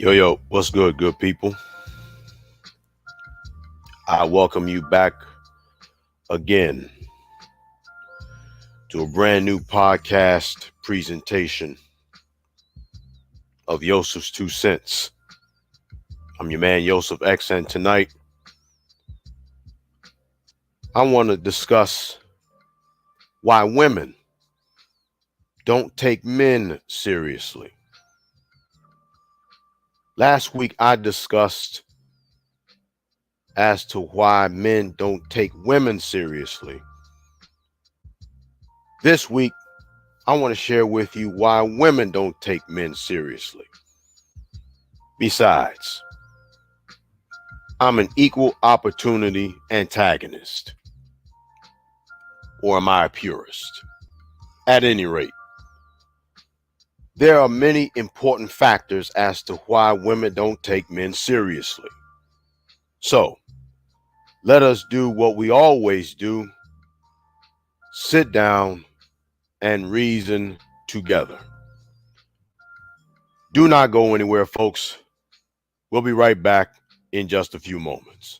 Yo, what's good people? I welcome you back again to a brand new podcast presentation of Yosef's Two Cents. I'm your man, Yosef X, and tonight I want to discuss why women don't take men seriously. Last week I discussed as to why men don't take women seriously. This week, I want to share with you why women don't take men seriously. Besides, I'm an equal opportunity antagonist. Or am I a purist? At any rate, there are many important factors as to why women don't take men seriously. So, let us do what we always do: sit down and reason together. Do not go anywhere, folks. We'll be right back in just a few moments.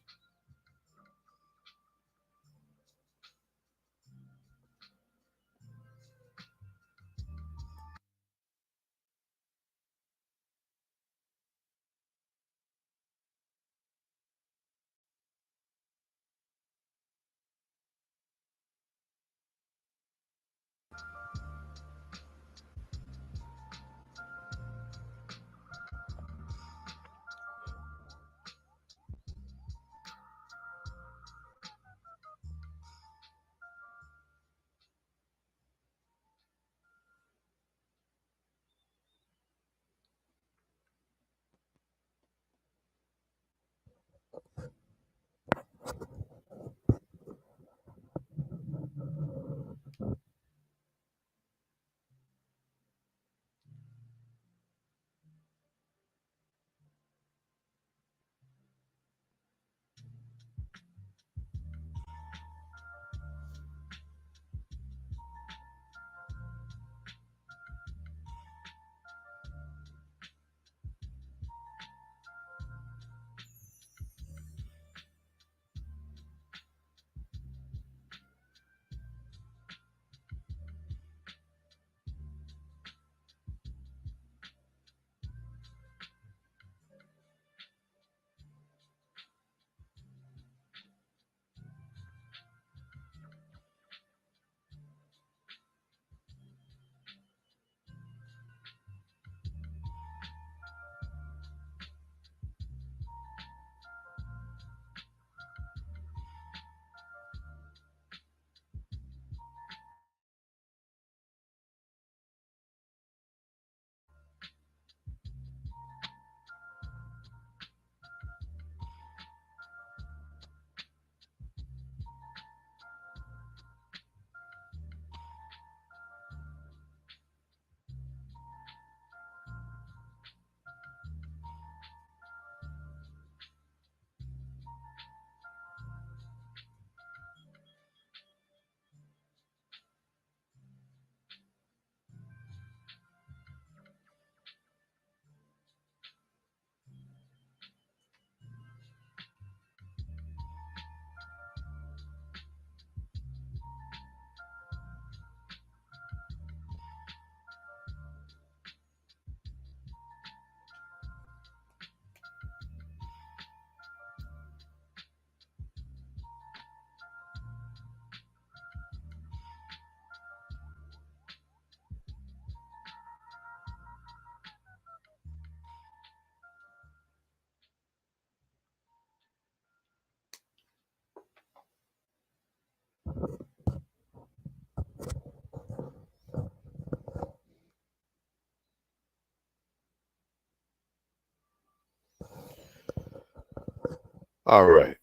All right.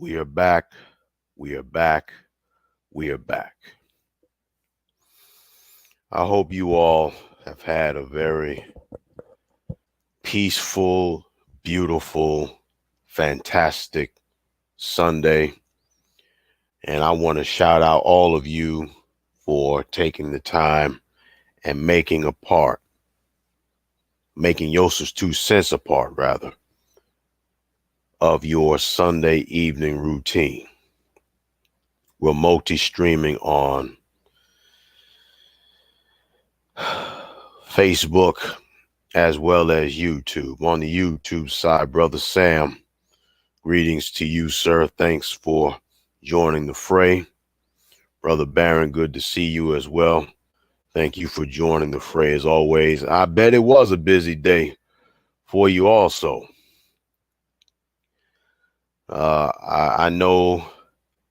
We are back. We are back. We are back. I hope you all have had a very peaceful, beautiful, fantastic Sunday. And I want to shout out all of you for taking the time and making a part making Yosef's 2 cents a part, rather, of your Sunday evening routine. We're multi-streaming on Facebook as well as YouTube. On the YouTube side, Brother Sam, greetings to you, sir. Thanks for joining the fray. Brother Barron, good to see you as well. Thank you for joining the fray as always. I bet it was a busy day for you also. I know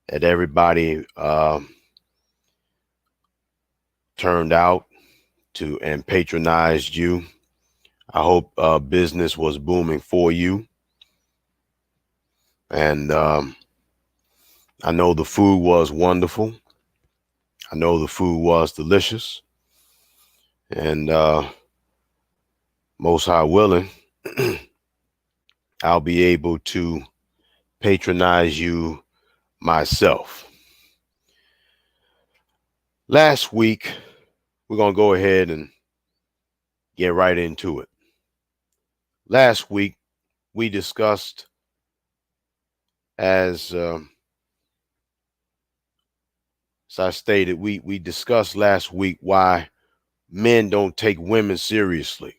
that everybody turned out to and patronized you. I hope business was booming for you. And I know the food was wonderful. I know the food was delicious. And most high willing, I'll be able to patronize you myself. Last week, we're going to go ahead and get right into it. Last week, we discussed, as I stated, we discussed last week why men don't take women seriously.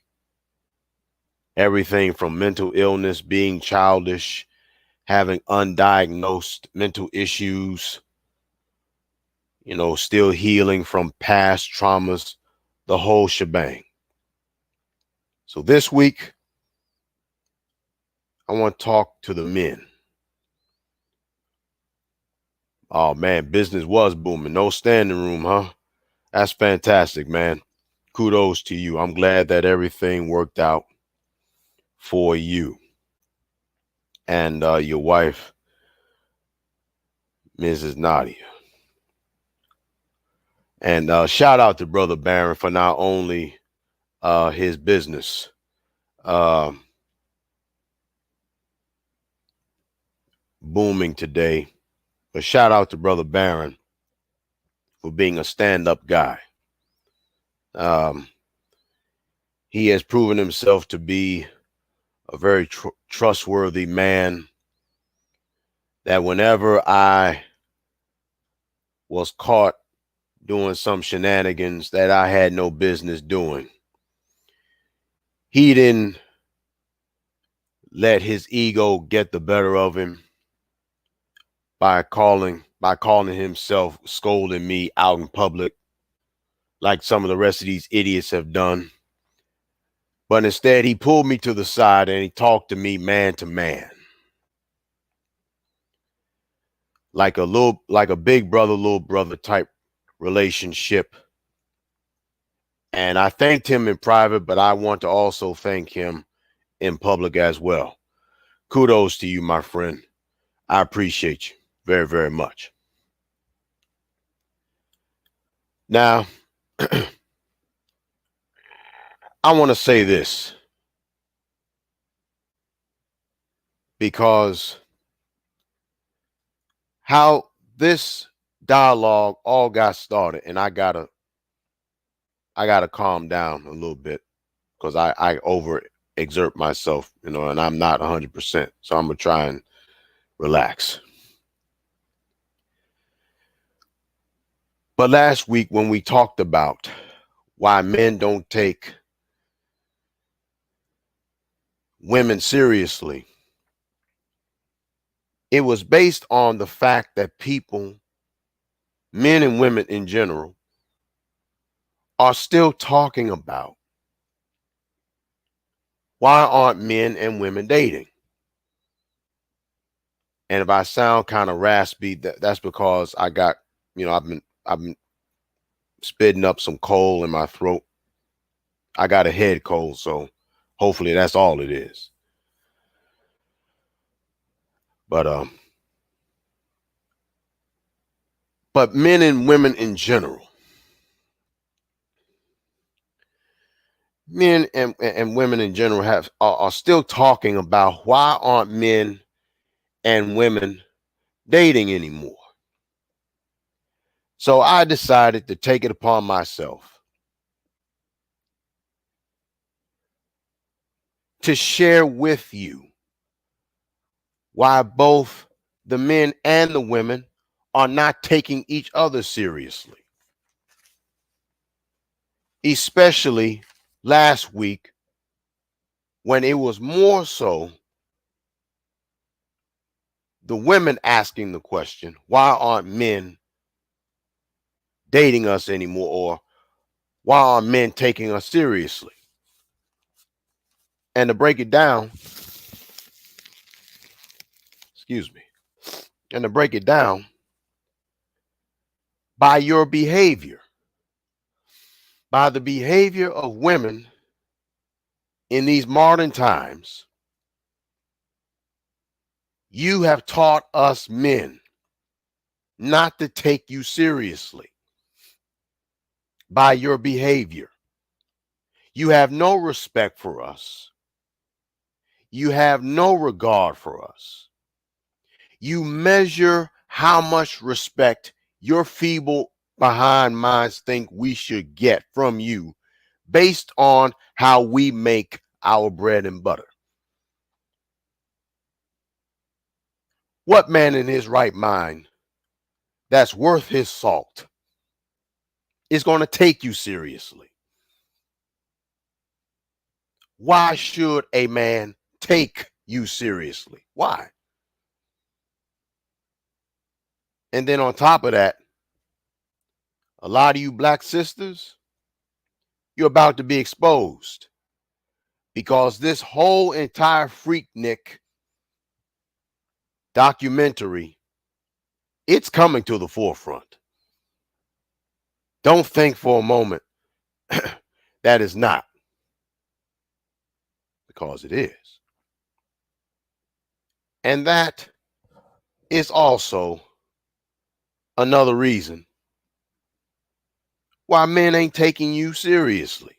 Everything from mental illness, being childish, having undiagnosed mental issues, still healing from past traumas, the whole shebang. So this week, I want to talk to the men. Oh man, business was booming. No standing room, huh? That's fantastic, man. Kudos to you. I'm glad that everything worked out for you and your wife, Mrs. Nadia. And shout out to Brother Barron for not only his business booming today, but shout out to Brother Barron for being a stand-up guy. He has proven himself to be a very trustworthy man, that whenever I was caught doing some shenanigans that I had no business doing, he didn't let his ego get the better of him by calling himself, scolding me out in public like some of the rest of these idiots have done. But instead, he pulled me to the side and he talked to me man to man, like a big brother, little brother type relationship. And I thanked him in private, but I want to also thank him in public as well. Kudos to you, my friend. I appreciate you very, very much. Now, I want to say this because how this dialogue all got started, and I gotta calm down a little bit because I over exert myself, and I'm not 100%. So I'm gonna try and relax. But last week when we talked about why men don't take women seriously, it was based on the fact that people, men and women in general, are still talking about why aren't men and women dating? And if I sound kind of raspy, that's because I got, I've been spitting up some coal in my throat. I got a head cold, so hopefully that's all it is. But men and women in general, men and women in general are still talking about why aren't men and women dating anymore. So I decided to take it upon myself to share with you why both the men and the women are not taking each other seriously. Especially last week, when it was more so the women asking the question, why aren't men dating us anymore? Or why aren't men taking us seriously? And to break it down, excuse me, and to break it down, by your behavior, by the behavior of women in these modern times, you have taught us men not to take you seriously. By your behavior, you have no respect for us. You have no regard for us. You measure how much respect your feeble behind minds think we should get from you based on how we make our bread and butter. What man in his right mind that's worth his salt is going to take you seriously? Why should a man take you seriously? Why? And then on top of that, a lot of you black sisters, you're about to be exposed, because this whole entire Freaknik documentary, it's coming to the forefront. Don't think for a moment that is not, because it is. And that is also another reason why men ain't taking you seriously.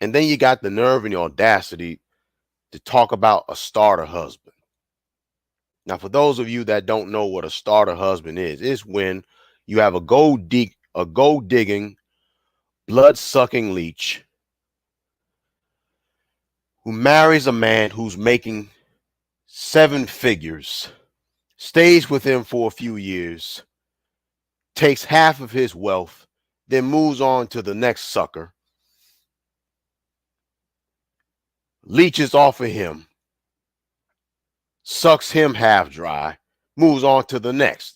And then you got the nerve and the audacity to talk about a starter husband. Now, for those of you that don't know what a starter husband is, it's when you have a gold digging, blood sucking leech who marries a man who's making 7 figures, stays with him for a few years, takes half of his wealth, then moves on to the next sucker, leeches off of him, sucks him half dry, moves on to the next.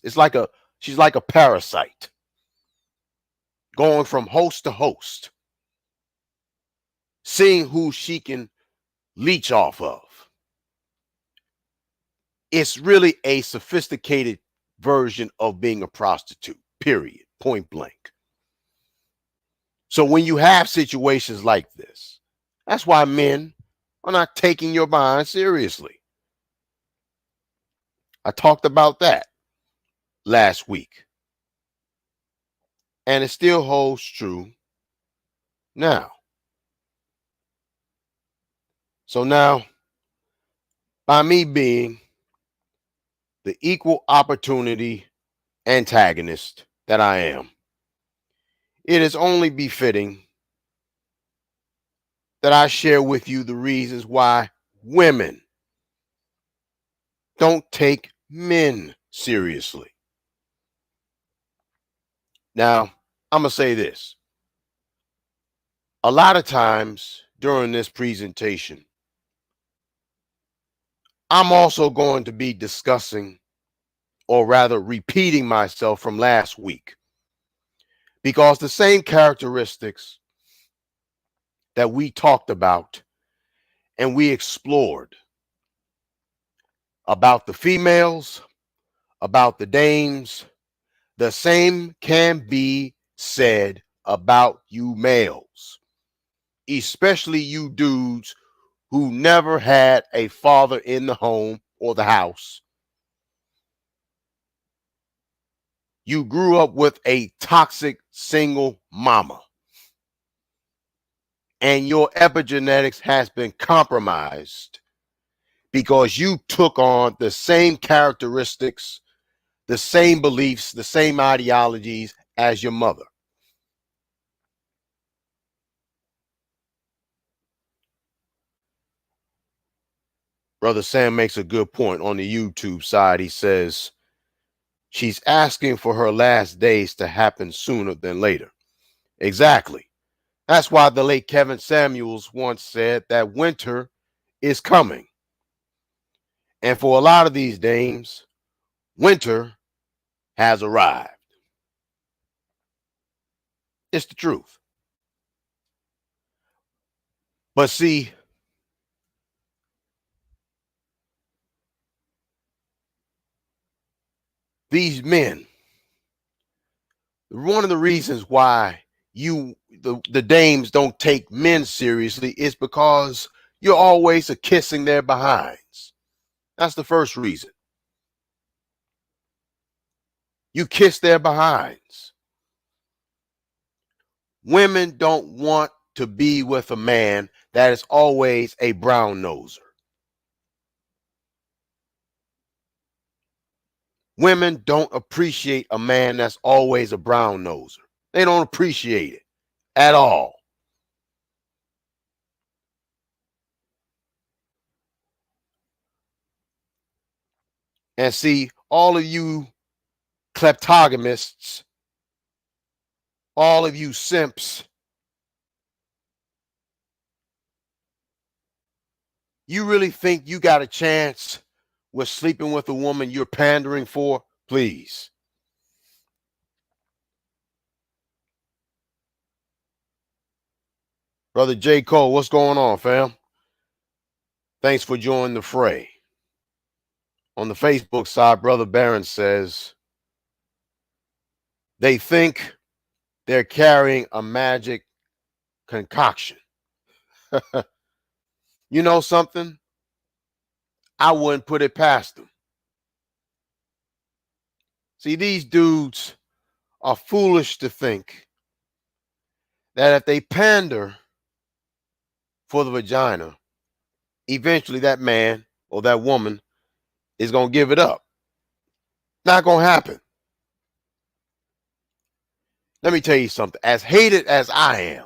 She's like a parasite, going from host to host, seeing who she can leech off of. It's really a sophisticated version of being a prostitute, period, point blank. So when you have situations like this, that's why men are not taking your behind seriously. I talked about that last week, and it still holds true now. So now, by me being the equal opportunity antagonist that I am, it is only befitting that I share with you the reasons why women don't take men seriously. Now, I'm going to say this. A lot of times during this presentation, I'm also going to be discussing, or rather repeating myself from last week, because the same characteristics that we talked about and we explored about the females, about the dames, the same can be said about you males, especially you dudes who never had a father in the home or the house. You grew up with a toxic single mama, and your epigenetics has been compromised because you took on the same characteristics, the same beliefs, the same ideologies as your mother. Brother Sam makes a good point on the YouTube side. He says she's asking for her last days to happen sooner than later. Exactly. That's why the late Kevin Samuels once said that winter is coming. And for a lot of these dames, winter has arrived. It's the truth. But see, these men, one of the reasons why the dames don't take men seriously is because you're always kissing their behinds. That's the first reason. You kiss their behinds. Women don't want to be with a man that is always a brown noser. Women don't appreciate a man that's always a brown noser. They don't appreciate it at all. And see, all of you kleptogamists, all of you simps, you really think you got a chance with sleeping with a woman you're pandering for? Please. Brother J. Cole, what's going on, fam? Thanks for joining the fray. On the Facebook side, Brother Barron says they think they're carrying a magic concoction. You know something? I wouldn't put it past them. See, these dudes are foolish to think that if they pander for the vagina, eventually that man or that woman is going to give it up. Not going to happen. Let me tell you something. As hated as I am,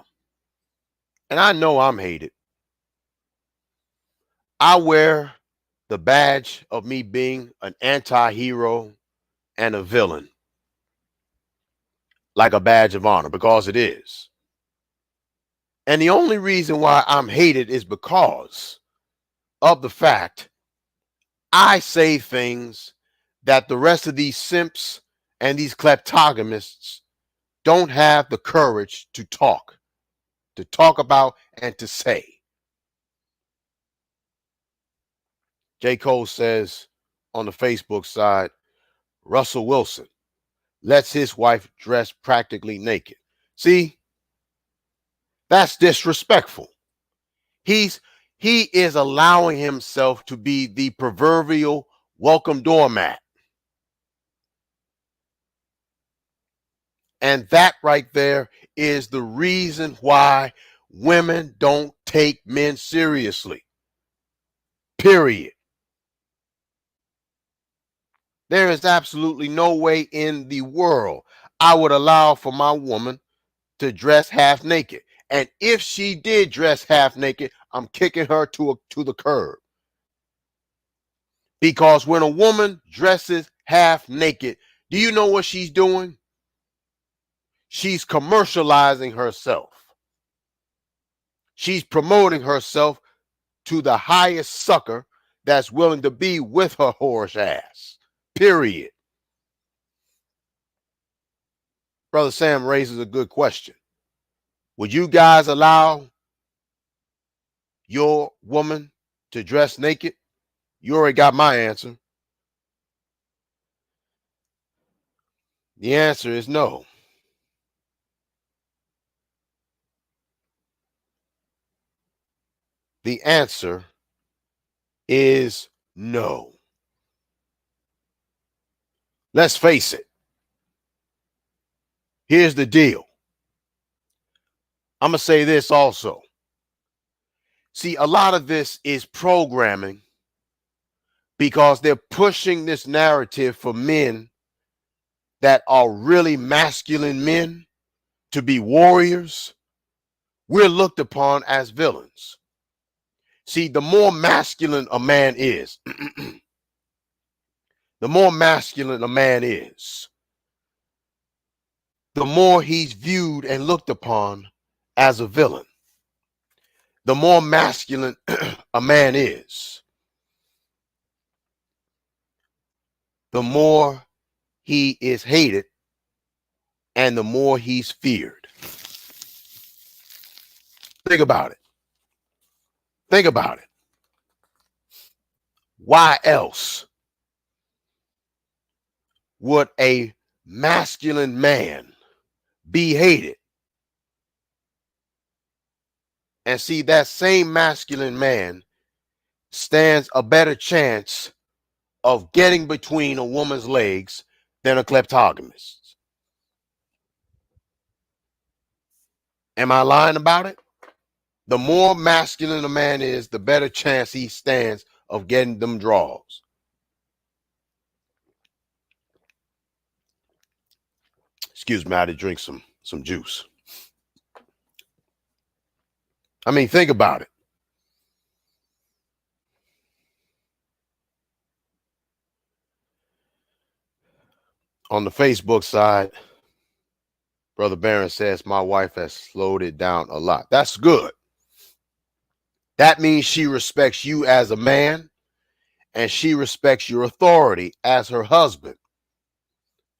and I know I'm hated, I wear the badge of me being an anti-hero and a villain like a badge of honor, because it is. And the only reason why I'm hated is because of the fact I say things that the rest of these simps and these kleptogamists don't have the courage to talk about, and to say. J. Cole says on the Facebook side, Russell Wilson lets his wife dress practically naked. See, that's disrespectful. He is allowing himself to be the proverbial welcome doormat. And that right there is the reason why women don't take men seriously. Period. There is absolutely no way in the world I would allow for my woman to dress half naked. And if she did dress half naked, I'm kicking her to the curb. Because when a woman dresses half naked, do you know what she's doing? She's commercializing herself. She's promoting herself to the highest sucker that's willing to be with her whorish ass. Period. Brother Sam raises a good question. Would you guys allow your woman to dress naked? You already got my answer. The answer is no. The answer is no. Let's face it. Here's the deal. I'm going to say this also. See, a lot of this is programming because they're pushing this narrative for men that are really masculine men to be warriors. We're looked upon as villains. See, the more masculine a man is, the more masculine a man is, the more he's viewed and looked upon as a villain. The more masculine a man is, the more he is hated and the more he's feared. Think about it. Think about it. Why else would a masculine man be hated? And see, that same masculine man stands a better chance of getting between a woman's legs than a kleptogamist. Am I lying about it? The more masculine a man is, the better chance he stands of getting them draws. Excuse me, I had to drink some juice. I mean, think about it. On the Facebook side, Brother Barron says, my wife has slowed it down a lot. That's good. That means she respects you as a man and she respects your authority as her husband.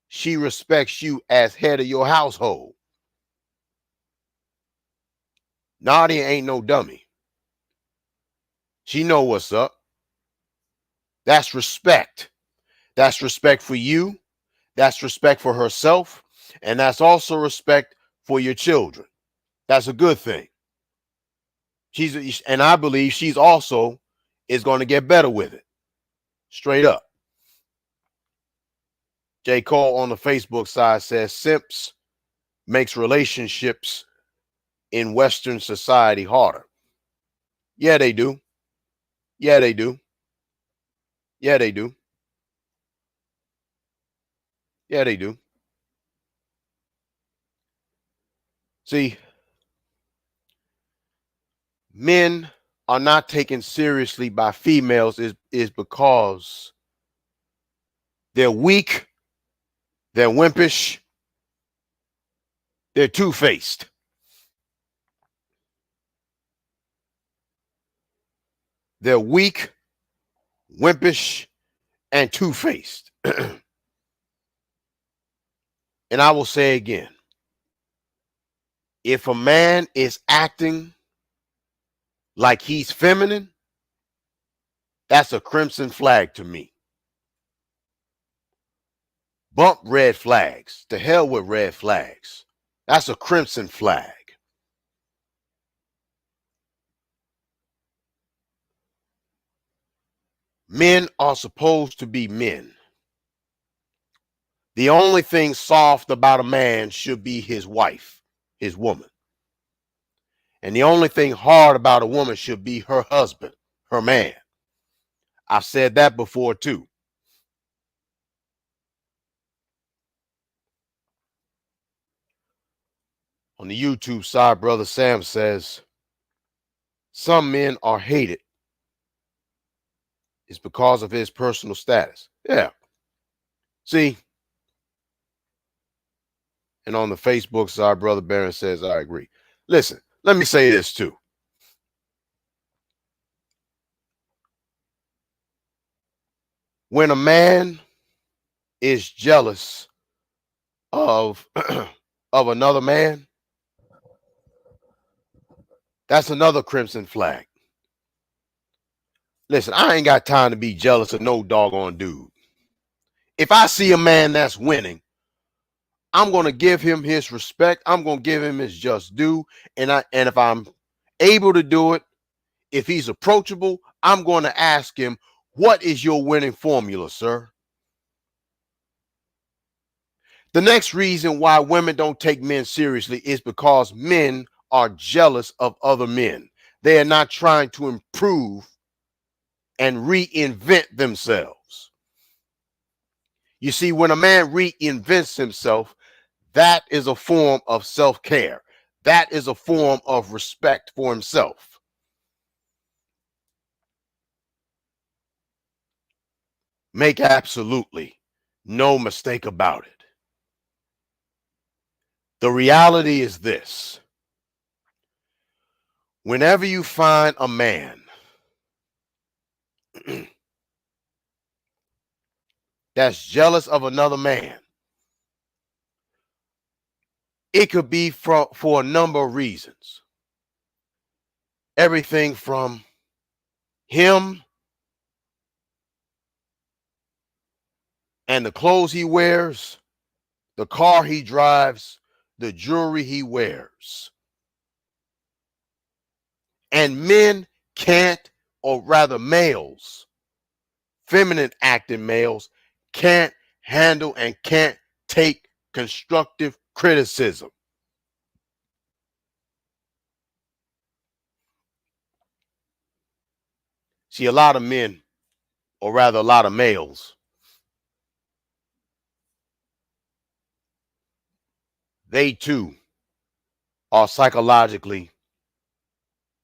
She respects you as head of your household. Nadia ain't no dummy. She know what's up. That's respect. That's respect for you. That's respect for herself. And that's also respect for your children. That's a good thing. And I believe she's also is going to get better with it. Straight up. J. Cole on the Facebook side says simps makes relationships in Western society harder. Yeah, they do. Yeah, they do. Yeah, they do. Yeah, they do. See, men are not taken seriously by females is because they're weak, they're wimpish, they're two-faced. They're weak, wimpish, and two-faced. And I will say again, if a man is acting like he's feminine, that's a crimson flag to me. Bump red flags. To hell with red flags. That's a crimson flag. Men are supposed to be men. The only thing soft about a man should be his wife, his woman. And the only thing hard about a woman should be her husband, her man. I've said that before too. On the YouTube side, Brother Sam says, some men are hated. It's because of his personal status. Yeah. See, and on the Facebook side, Brother Barron says, I agree. Listen, let me say this too. When a man is jealous of of another man, that's another crimson flag. Listen, I ain't got time to be jealous of no doggone dude. If I see a man that's winning, I'm going to give him his respect. I'm going to give him his just due. And if I'm able to do it, if he's approachable, I'm going to ask him, what is your winning formula, sir? The next reason why women don't take men seriously is because men are jealous of other men. They are not trying to improve and reinvent themselves. You see, when a man reinvents himself, that is a form of self-care. That is a form of respect for himself. Make absolutely no mistake about it. The reality is this. Whenever you find a man that's jealous of another man, it could be for a number of reasons. Everything from him and the clothes he wears, the car he drives, the jewelry he wears. And men can't, or rather males, feminine acting males, can't handle and can't take constructive criticism. See, a lot of men, or rather a lot of males, they too are psychologically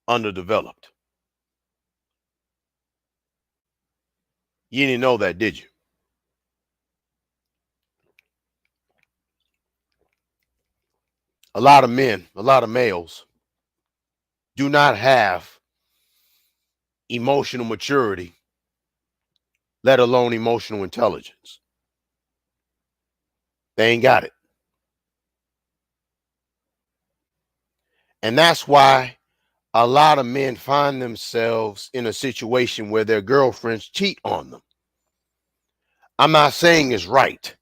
underdeveloped. You didn't know that, did you? A lot of men, a lot of males do not have emotional maturity, let alone emotional intelligence. They ain't got it. And that's why a lot of men find themselves in a situation where their girlfriends cheat on them. I'm not saying it's right.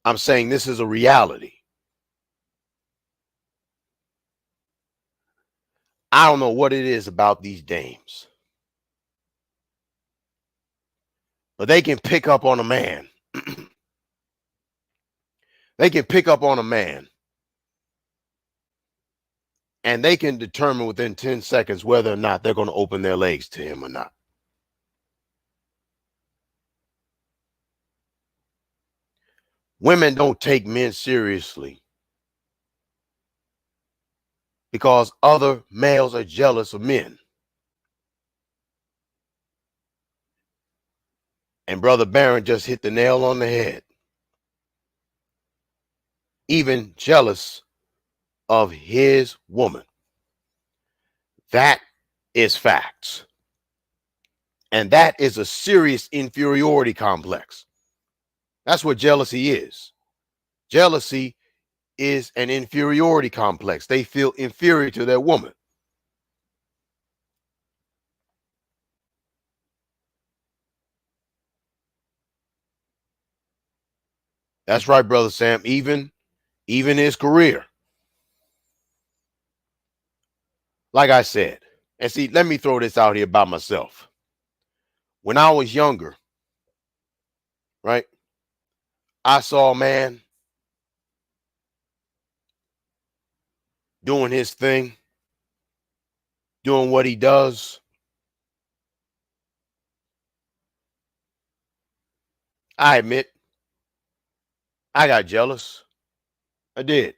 I'm saying this is a reality. I don't know what it is about these dames, but they can pick up on a man. They can pick up on a man and they can determine within 10 seconds whether or not they're going to open their legs to him or not. Women don't take men seriously because other males are jealous of men. And Brother Barron just hit the nail on the head. Even jealous of his woman. That is facts. And that is a serious inferiority complex. That's what jealousy is. Jealousy is an inferiority complex. They feel inferior to their woman. That's right, Brother Sam. Even his career. Like I said, and see, let me throw this out here by myself. When I was younger, right, I saw a man doing his thing, doing what he does. I admit, I got jealous. I did.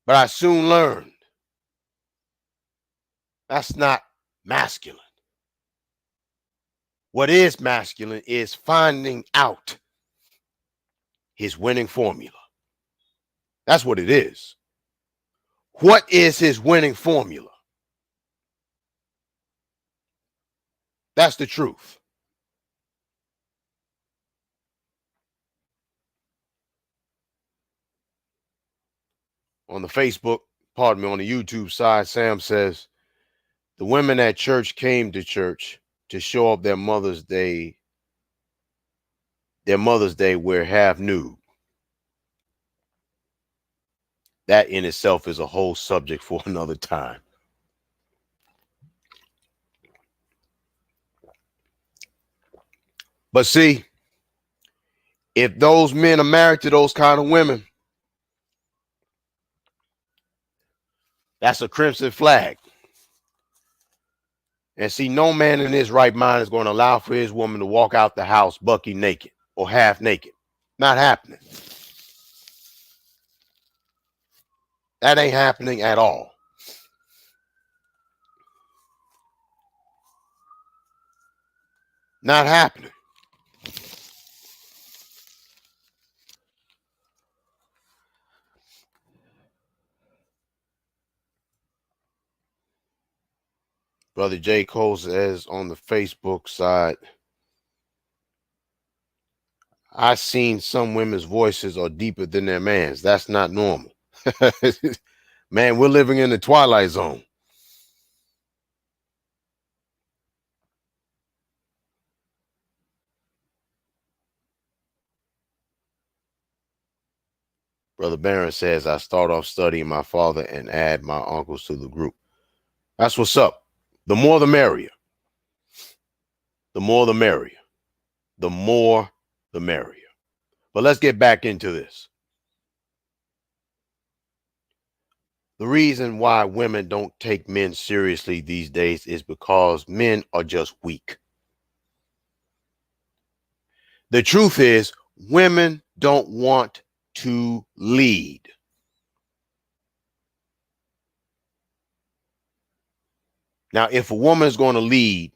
But I soon learned that's not masculine. What is masculine is finding out his winning formula. That's what it is. What is his winning formula? That's the truth. On the Facebook, pardon me, on the YouTube side, Sam says, the women at church came to church to show up their Mother's Day wear half nude. That in itself is a whole subject for another time. But see, if those men are married to those kind of women, that's a crimson flag. And see, no man in his right mind is going to allow for his woman to walk out the house bucky naked or half naked. Not happening. That ain't happening at all. Not happening. Brother J. Cole says on the Facebook side, I seen some women's voices are deeper than their man's. That's not normal. Man, we're living in the twilight zone. Brother Barron says, I start off studying my father and add my uncles to the group. That's what's up. The more the merrier. The more the merrier. The more the merrier. But let's get back into this. The reason why women don't take men seriously these days is because men are just weak. The truth is, women don't want to lead. Now, if a woman is going to lead,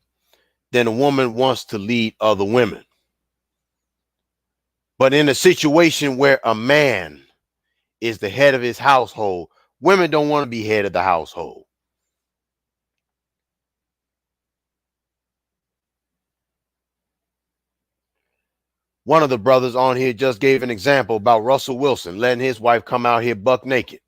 then a woman wants to lead other women. But in a situation where a man is the head of his household, women don't want to be head of the household. One of the brothers on here just gave an example about Russell Wilson letting his wife come out here buck naked.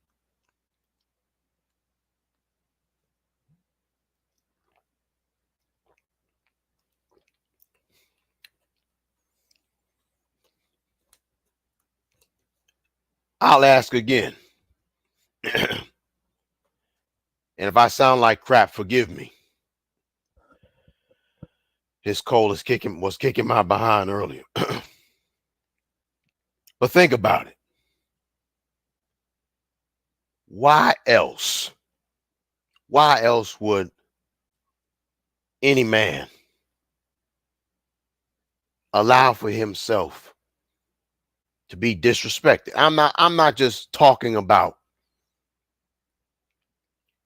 I'll ask again. And if I sound like crap, forgive me. His cold was kicking my behind earlier. But think about it. Why else? Why else would any man allow for himself to be disrespected? I'm not just talking about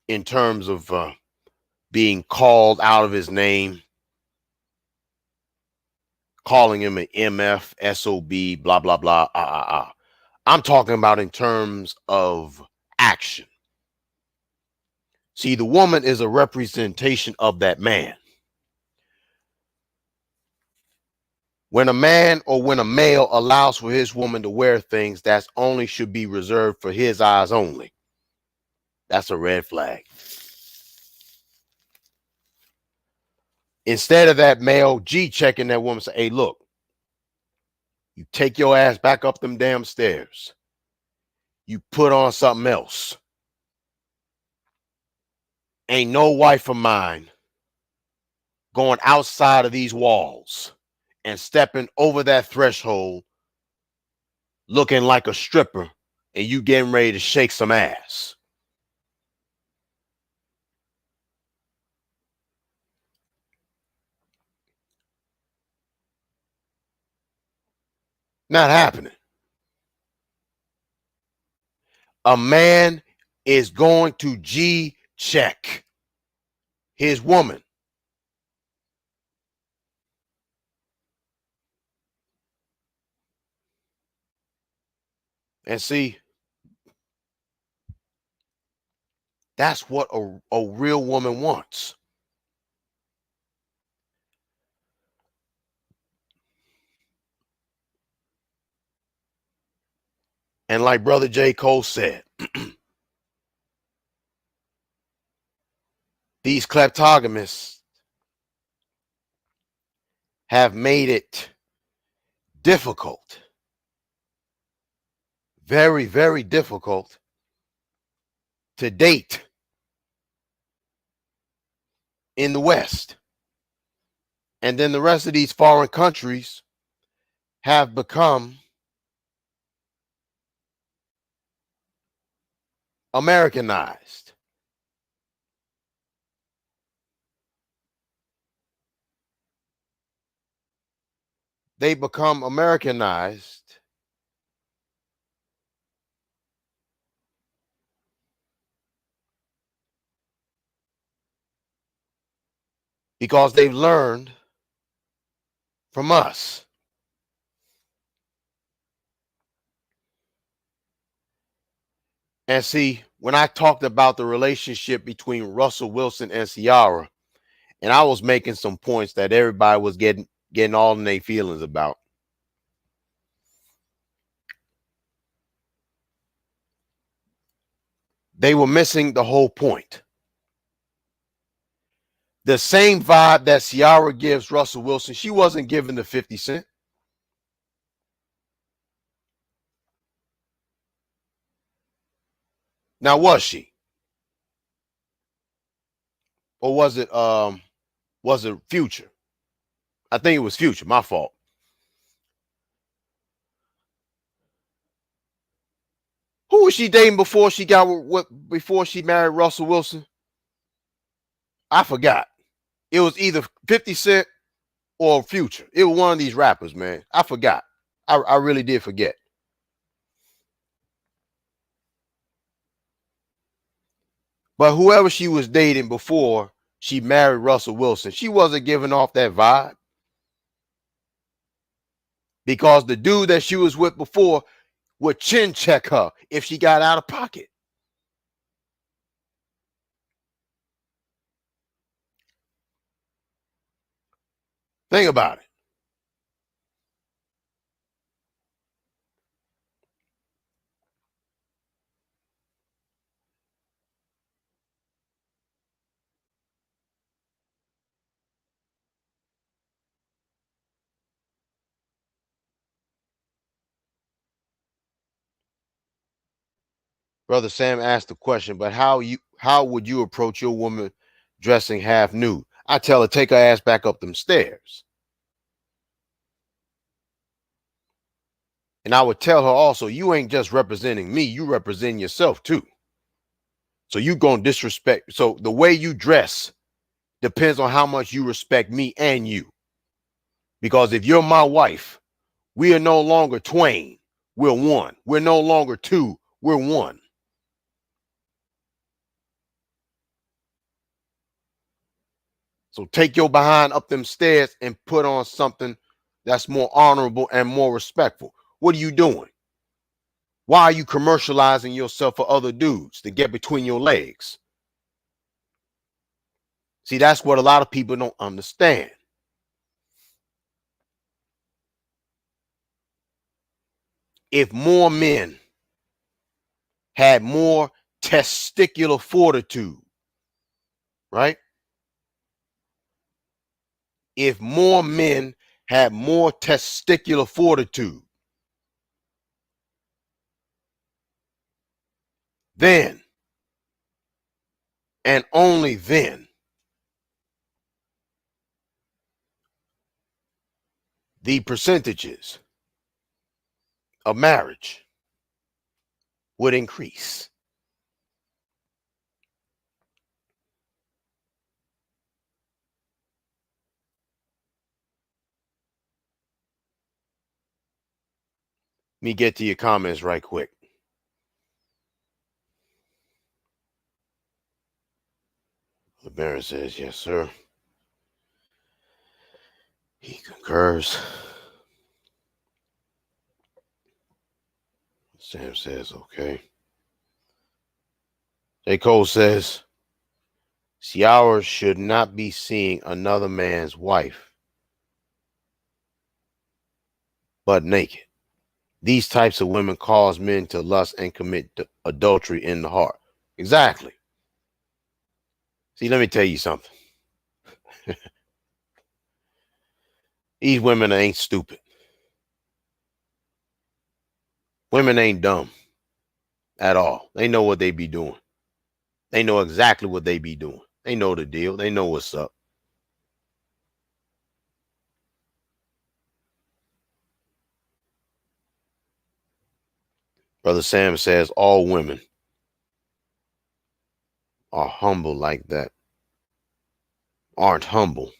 in terms of being called out of his name, calling him an MF, SOB, blah, blah, blah. I'm talking about in terms of action. See, the woman is a representation of that man. When a man or when a male allows for his woman to wear things that only should be reserved for his eyes only, that's a red flag. Instead of that male G checking that woman, say, hey, look, you take your ass back up them damn stairs. You put on something else. Ain't no wife of mine going outside of these walls and stepping over that threshold looking like a stripper and you getting ready to shake some ass. Not happening. A man is going to G check his woman. And see, that's what a real woman wants. And like Brother J. Cole said, these kleptogamists have made it difficult, very, very difficult to date in the West. And then the rest of these foreign countries have become Americanized. They become Americanized because they've learned from us. And see, when I talked about the relationship between Russell Wilson and Ciara, and I was making some points that everybody was getting all in their feelings about. They were missing the whole point. The same vibe that Ciara gives Russell Wilson, she wasn't giving the 50 Cent. Now, was she? Or was it Future? I think it was Future, my fault. Who was she dating before she before she married Russell Wilson? I forgot. It was either 50 Cent or Future. It was one of these rappers, man. I forgot. I really did forget. But whoever she was dating before she married Russell Wilson, she wasn't giving off that vibe. Because the dude that she was with before would chin check her if she got out of pocket. Think about it. Brother Sam asked the question, but how would you approach your woman dressing half nude? I tell her, take her ass back up them stairs. And I would tell her also, you ain't just representing me, you represent yourself too. So you gonna disrespect. So the way you dress depends on how much you respect me and you. Because if you're my wife, we are no longer twain, we're one. We're no longer two, we're one. So take your behind up them stairs and put on something that's more honorable and more respectful. What are you doing? Why are you commercializing yourself for other dudes to get between your legs? See, that's what a lot of people don't understand. If more men had more testicular fortitude, right? If more men had more testicular fortitude, then and only then the percentages of marriage would increase. Let me get to your comments right quick. LeBaron says, yes, sir. He concurs. Sam says, okay. J. Cole says, Ciara should not be seeing another man's wife but naked. These types of women cause men to lust and commit adultery in the heart. Exactly. See, let me tell you something. These women ain't stupid. Women ain't dumb at all. They know what they be doing. They know exactly what they be doing. They know the deal. They know what's up. Brother Sam says all women are humble like that. Aren't humble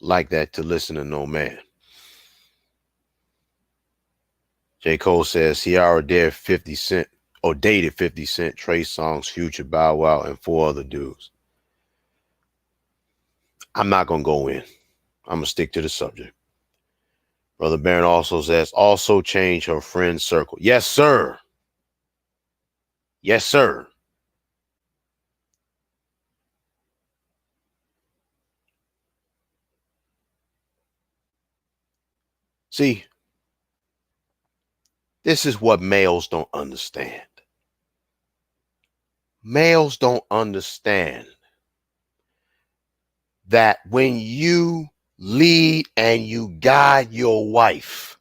like that to listen to no man. J. Cole says Ciara dated 50 Cent or dated 50 Cent, Trey Songz, Future, Bow Wow, and 4 other dudes. I'm not going to go in. I'm going to stick to the subject. Brother Barron also says, also change her friend circle. Yes, sir. Yes, sir. See, this is what males don't understand. Males don't understand that when you lead and you guide your wife,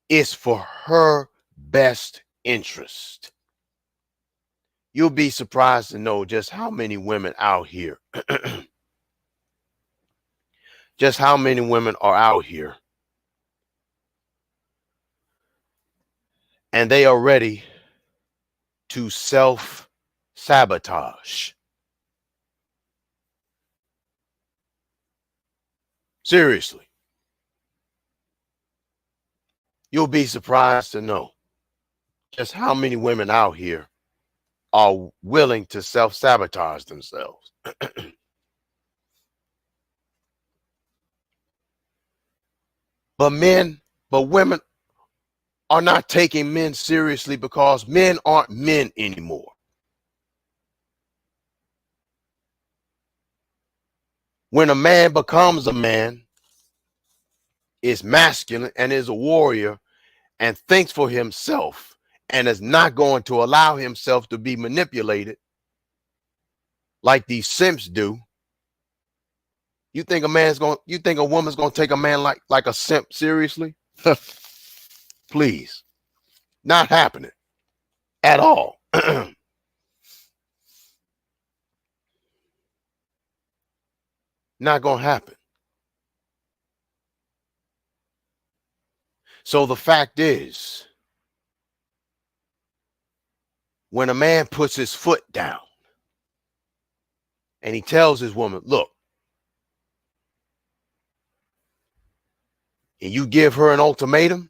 it's for her best interest. You'll be surprised to know just how many women out here, just how many women are out here, and they are ready to self-sabotage. Seriously. You'll be surprised to know just how many women out here are willing to self-sabotage themselves. But women are not taking men seriously because men aren't men anymore. When a man becomes a man, is masculine and is a warrior and thinks for himself and is not going to allow himself to be manipulated like these simps do. You think a woman's going to take a man like a simp seriously? Please. Not happening at all. Not going to happen. So the fact is, when a man puts his foot down and he tells his woman, look, and you give her an ultimatum,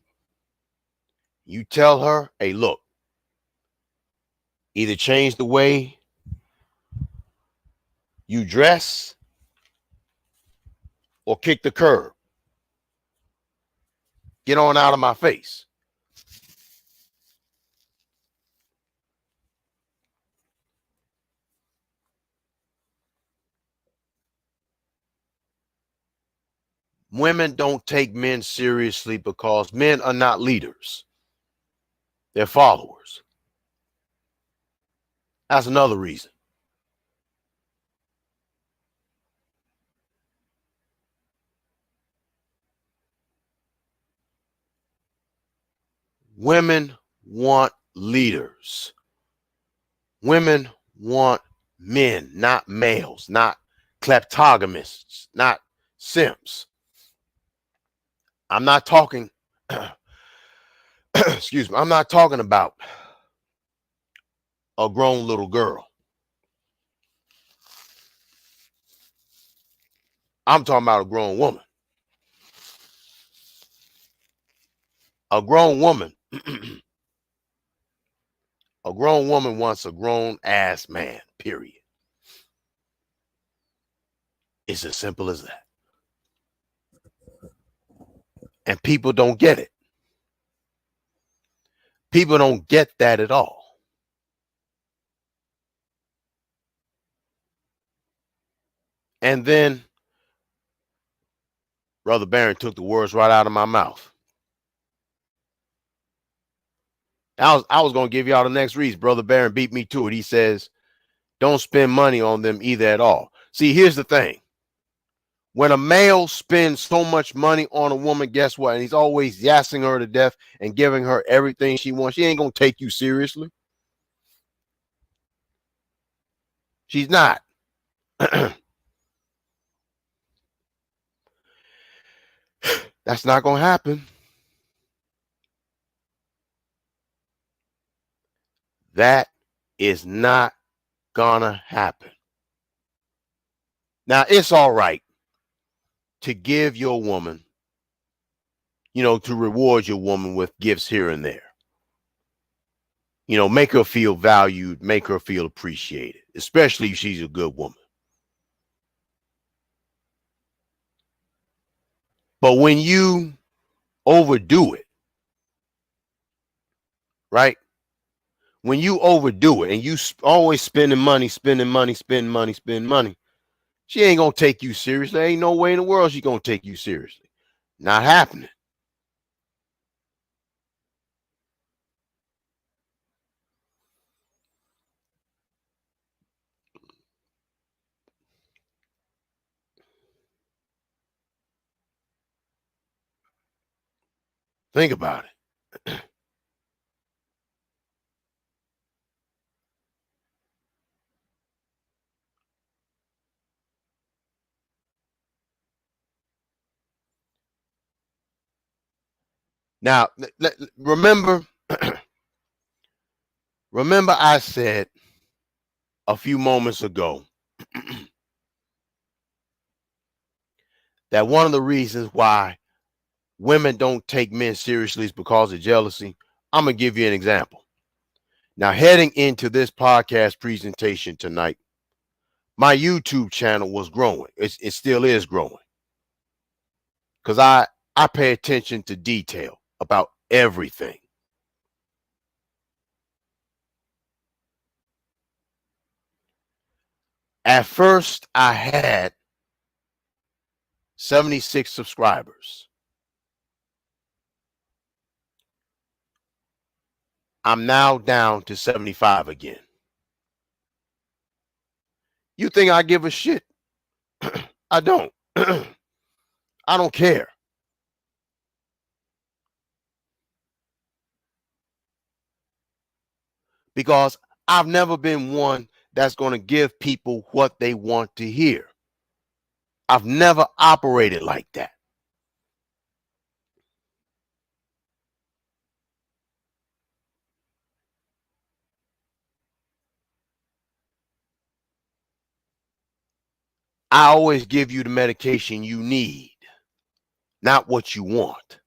you tell her, hey, look, either change the way you dress or kick the curb. Get on out of my face. Women don't take men seriously because men are not leaders. They're followers. That's another reason. Women want leaders. Women want men, not males, not kleptogamists, not simps. I'm not talking, excuse me, I'm not talking about a grown little girl. I'm talking about a grown woman. A grown woman. A grown woman wants a grown ass man, period. It's as simple as that. And people don't get it. People don't get that at all. And then Brother Barron took the words right out of my mouth. I was going to give y'all the next reason. Brother Barron beat me to it. He says, don't spend money on them either at all. See, here's the thing. When a male spends so much money on a woman, guess what? And he's always yassing her to death and giving her everything she wants. She ain't going to take you seriously. She's not. That's not going to happen. That is not gonna happen. Now, it's all right to give your woman, to reward your woman with gifts here and there. Make her feel valued, make her feel appreciated, especially if she's a good woman. But when you overdo it, right? When you overdo it and you always spending money, spending money, spending money, spending money, she ain't gonna take you seriously. Ain't no way in the world she gonna take you seriously. Not happening. Think about it. Now, remember, remember, I said a few moments ago that one of the reasons why women don't take men seriously is because of jealousy. I'm gonna give you an example. Now, heading into this podcast presentation tonight, my YouTube channel was growing. It still is growing because I pay attention to detail about everything. At first, I had 76 subscribers. I'm now down to 75 again. You think I give a shit? I don't. I don't care. Because I've never been one that's going to give people what they want to hear. I've never operated like that. I always give you the medication you need, not what you want.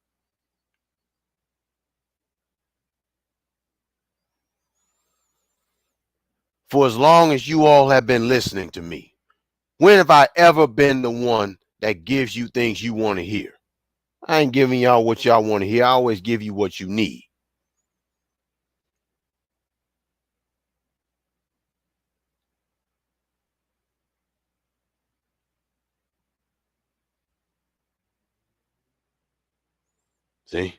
For as long as you all have been listening to me, when have I ever been the one that gives you things you want to hear? I ain't giving y'all what y'all want to hear. I always give you what you need. See?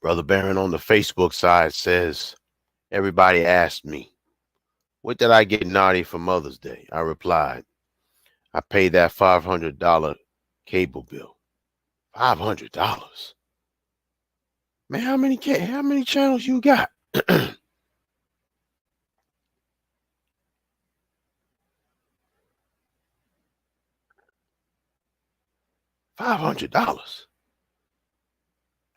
Brother Barron on the Facebook side says, everybody asked me, what did I get naughty for Mother's Day? I replied, I paid that $500 cable bill. $500. Man, how many channels you got? $500.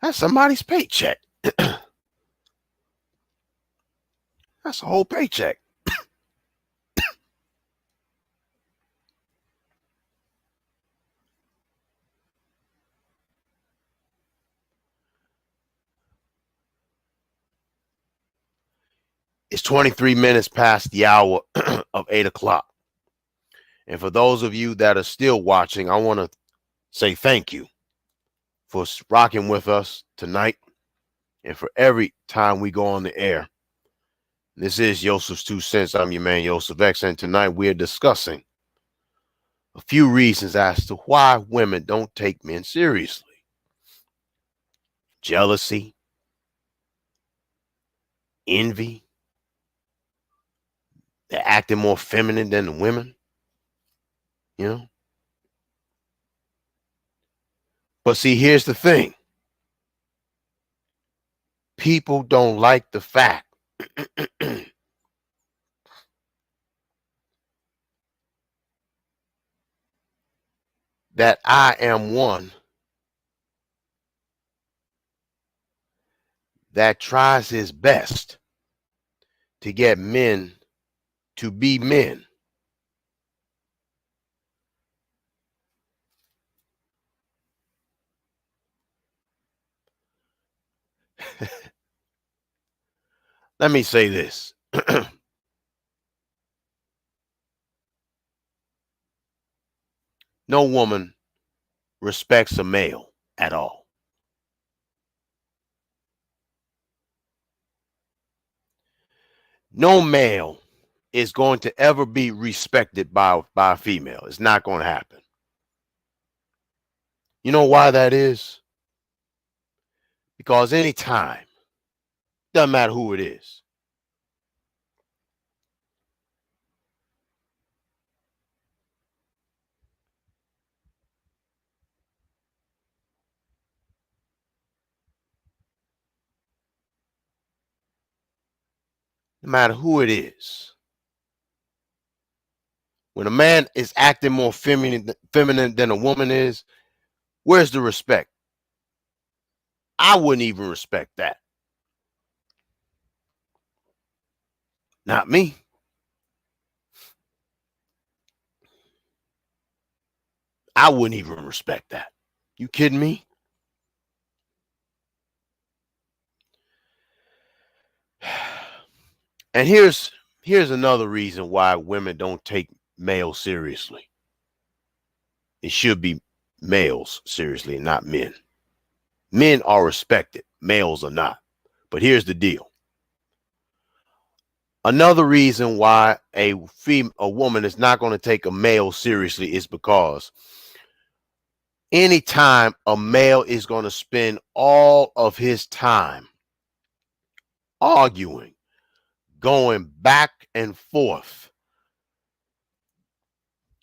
That's somebody's paycheck. That's a whole paycheck. It's 23 minutes past the hour of 8 o'clock. And for those of you that are still watching, I want to say thank you for rocking with us tonight and for every time we go on the air. This is Yosef's 2 Cents. I'm your man, Yosef X, and tonight we are discussing a few reasons as to why women don't take men seriously. Jealousy, envy, they're acting more feminine than the women, you know. But see, here's the thing. People don't like the fact that I am one that tries his best to get men to be men. Let me say this. No woman respects a male at all. No male is going to ever be respected by a female. It's not going to happen. You know why that is? Because anytime, doesn't matter who it is, no matter who it is, when a man is acting more feminine than a woman is, where's the respect? I wouldn't even respect that. Not me. I wouldn't even respect that. You kidding me? And here's another reason why women don't take males seriously. It should be males seriously, not men. Men are respected, males are not. But here's the deal. Another reason why a woman is not going to take a male seriously is because anytime a male is going to spend all of his time arguing, going back and forth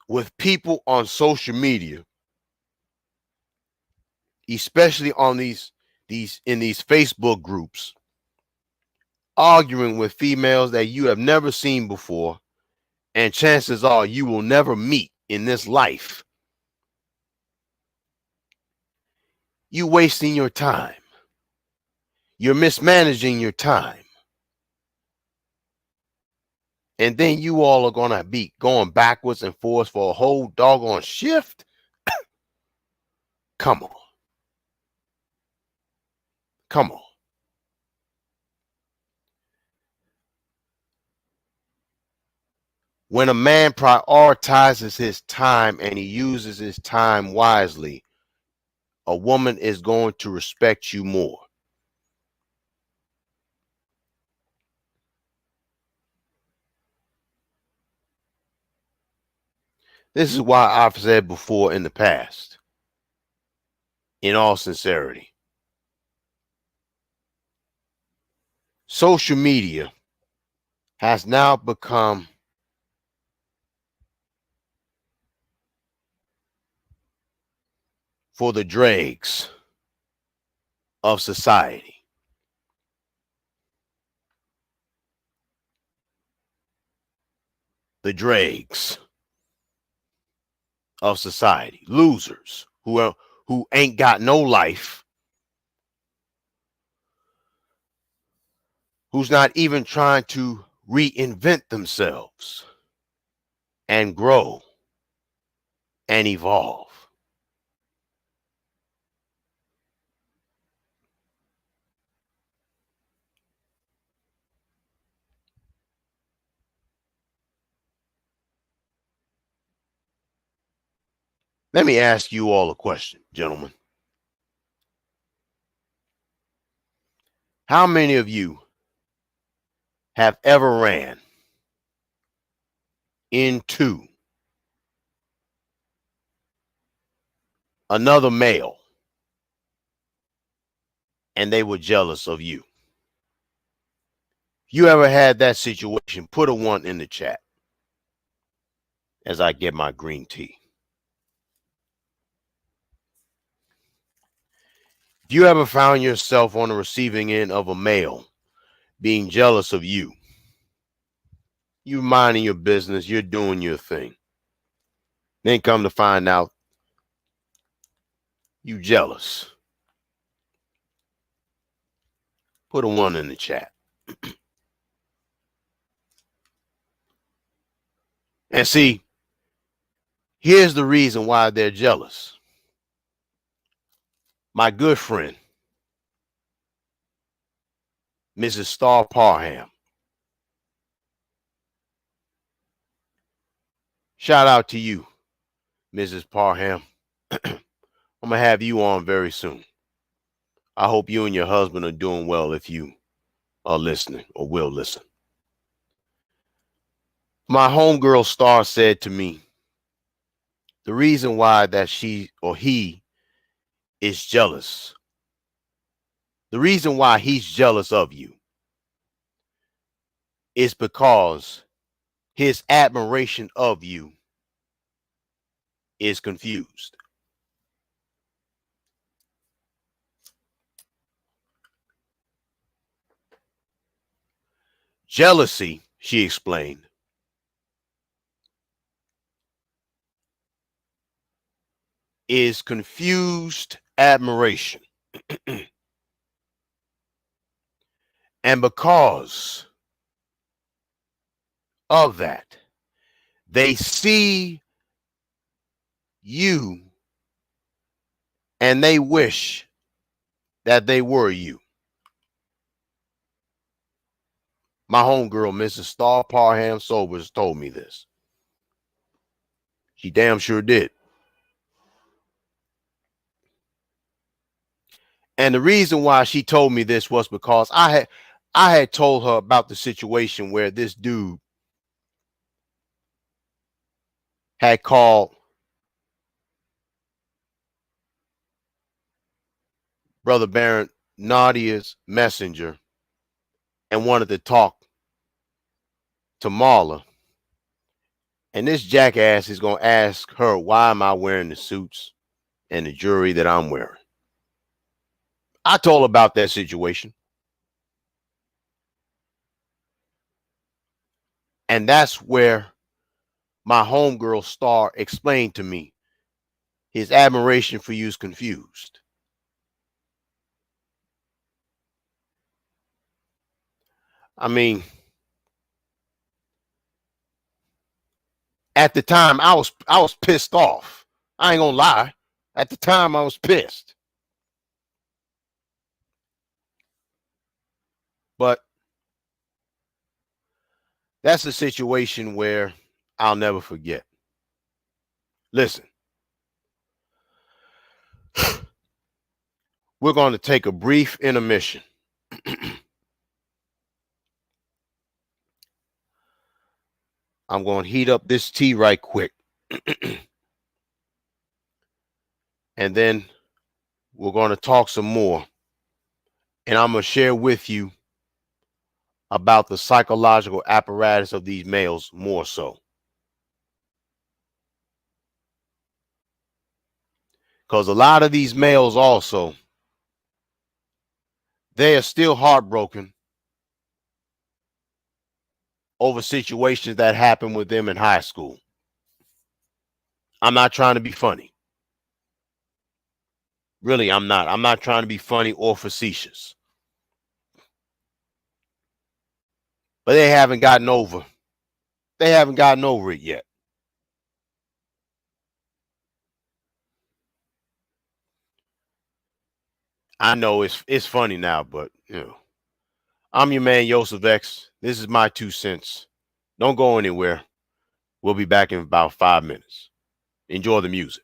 with people on social media, especially on these Facebook groups, arguing with females that you have never seen before, and chances are you will never meet in this life. You wasting your time. You're mismanaging your time. And then you all are gonna be going backwards and forwards for a whole doggone shift. Come on. Come on. When a man prioritizes his time and he uses his time wisely, a woman is going to respect you more. This is why I've said before in the past, in all sincerity, social media has now become for the dregs of society. The dregs of society, losers who ain't got no life, who's not even trying to reinvent themselves and grow and evolve. Let me ask you all a question, gentlemen. How many of you have ever ran into another male and they were jealous of you? You ever had that situation? Put a 1 in the chat as I get my green tea. If you ever found yourself on the receiving end of a male being jealous of you, you minding your business, you're doing your thing, then come to find out you jealous, put a 1 in the chat. And see, here's the reason why they're jealous. My good friend, Mrs. Star Parham, shout out to you. Mrs. Parham, I'm gonna have you on very soon. I hope you and your husband are doing well if you are listening or will listen. My homegirl Star said to me, the reason why that she or he is jealous, the reason why he's jealous of you is because his admiration of you is confused. Jealousy, she explained, is confused admiration. And because of that, they see you and they wish that they were you. My homegirl, Mrs. Star Parham Sobers, told me this. She damn sure did. And the reason why she told me this was because I had told her about the situation where this dude had called Brother Barron Nadia's messenger and wanted to talk to Marla. And this jackass is going to ask her, why am I wearing the suits and the jewelry that I'm wearing? I told her about that situation. And that's where my homegirl Star explained to me his admiration for you is confused. I mean, at the time I was pissed off. I ain't gonna lie. At the time I was pissed. But that's a situation where I'll never forget. Listen, we're going to take a brief intermission. I'm going to heat up this tea right quick. And then we're going to talk some more. And I'm going to share with you about the psychological apparatus of these males more so. Because a lot of these males also, they are still heartbroken over situations that happened with them in high school. I'm not trying to be funny. Really, I'm not. I'm not trying to be funny or facetious. But they haven't gotten over. They haven't gotten over it yet. I know it's funny now, but you know, I'm your man Yosef X. This is my 2 cents. Don't go anywhere. We'll be back in about 5 minutes. Enjoy the music.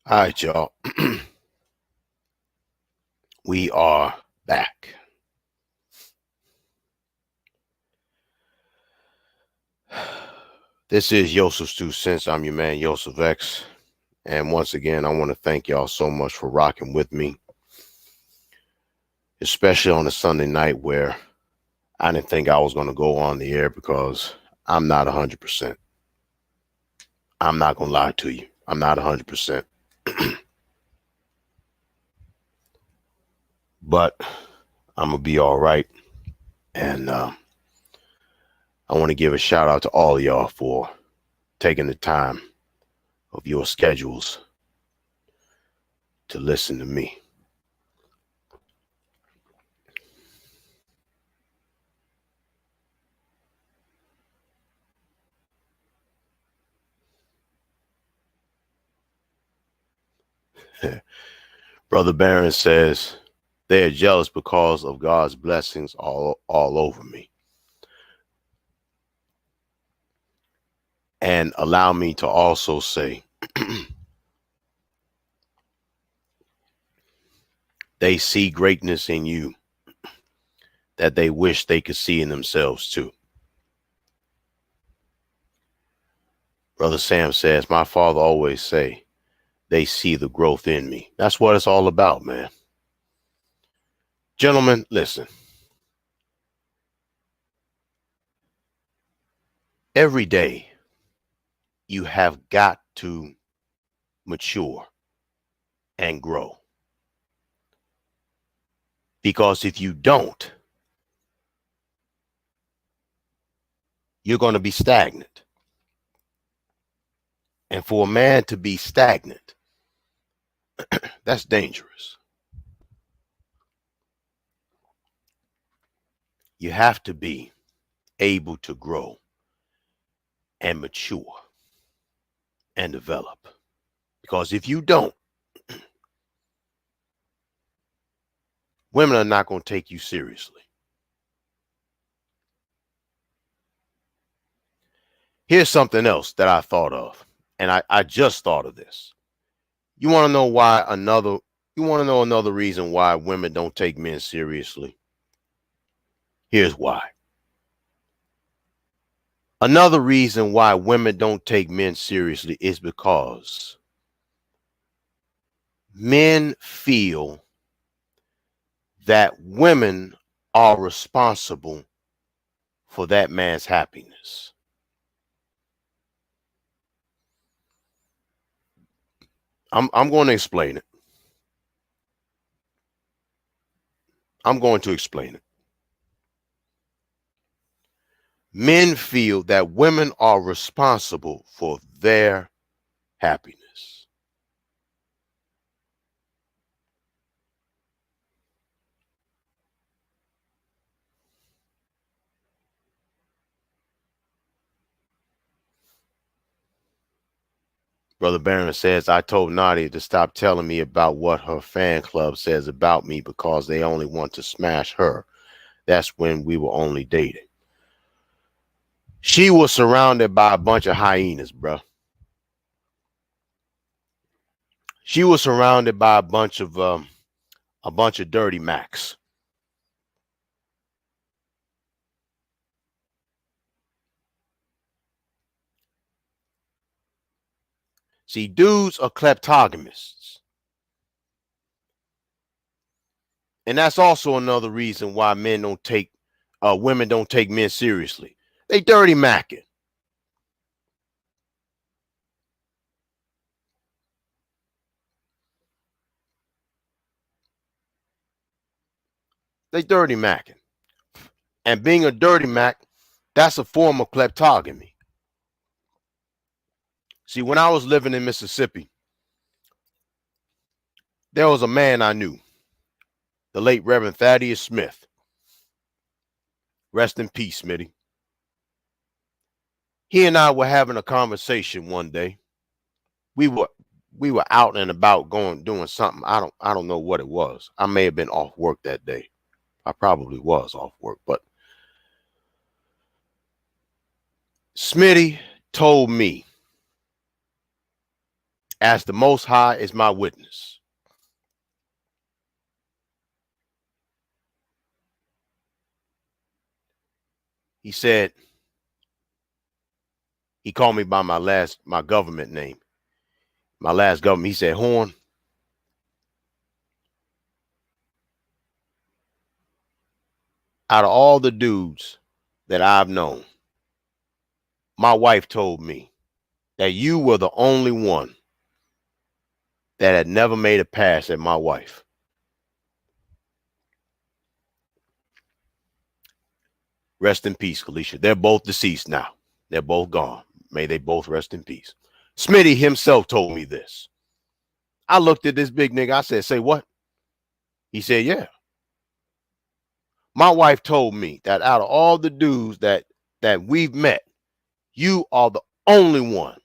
All right, y'all. We are back. This is Yosef's 2 cents. I'm your man, Yosef X. And once again, I want to thank y'all so much for rocking with me, especially on a Sunday night where I didn't think I was going to go on the air because I'm not 100%. I'm not going to lie to you. I'm not 100%. But I'm going to be all right. And I want to give a shout out to all of y'all for taking the time of your schedules to listen to me. Brother Barron says they are jealous because of God's blessings all over me. And allow me to also say they see greatness in you that they wish they could see in themselves too. Brother Sam says, my father always say, they see the growth in me. That's what it's all about, man. Gentlemen, listen. Every day you have got to mature and grow. Because if you don't, you're going to be stagnant. And for a man to be stagnant, that's dangerous. You have to be able to grow and mature and develop. Because if you don't, women are not going to take you seriously. Here's something else that I thought of, and I just thought of this. You want to know another reason why women don't take men seriously? Here's why. Another reason why women don't take men seriously is because men feel that women are responsible for that man's happiness. I'm going to explain it. I'm going to explain it. Men feel that women are responsible for their happiness. Brother Barron says, I told Nadia to stop telling me about what her fan club says about me because they only want to smash her. That's when we were only dating. She was surrounded by a bunch of hyenas, bro. She was surrounded by a bunch of dirty Macs. See, dudes are kleptogamists. And that's also another reason why women don't take men seriously. They dirty macking. They dirty macking. And being a dirty Mac, that's a form of kleptogamy. See, when I was living in Mississippi, there was a man I knew, the late Reverend Thaddeus Smith. Rest in peace, Smitty. He and I were having a conversation one day. We were out and about doing something. I don't know what it was. I may have been off work that day. I probably was off work, but Smitty told me as the Most High is my witness. He said, he called me by my government name, my last government. He said, Horn, out of all the dudes that I've known, my wife told me that you were the only one that had never made a pass at my wife. Rest in peace, Kalisha. They're both deceased now. They're both gone. May they both rest in peace. Smitty himself told me this. I looked at this big nigga. I said, say what? He said, yeah. My wife told me that out of all the dudes that we've met, you are the only one.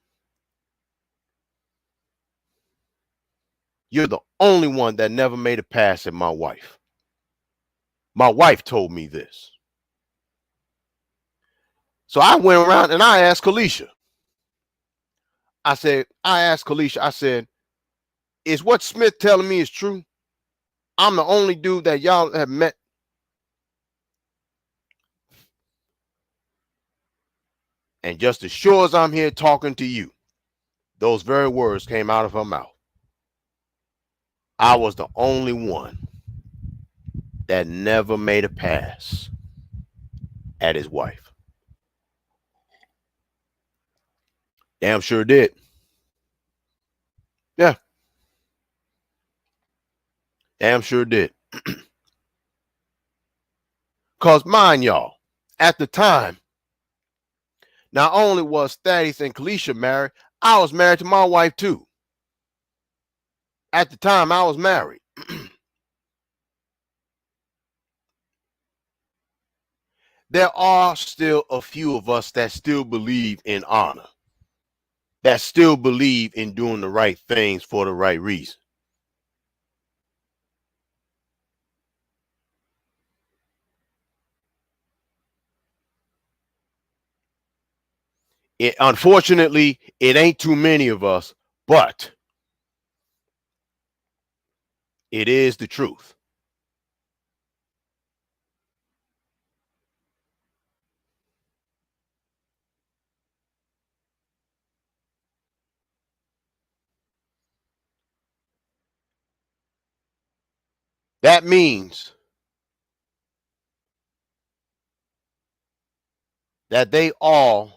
You're the only one that never made a pass at my wife. My wife told me this. So I went around and I asked Kalisha. I asked Kalisha, I said, is what Smith telling me is true? I'm the only dude that y'all have met. And just as sure as I'm here talking to you, those very words came out of her mouth. I was the only one that never made a pass at his wife. Damn sure did. Yeah. Damn sure did. Because mind y'all, at the time, not only was Thaddeus and Kalisha married, I was married to my wife too. At the time, I was married. There are still a few of us that still believe in honor, that still believe in doing the right things for the right reason. Unfortunately, it ain't too many of us, but it is the truth. That means that they all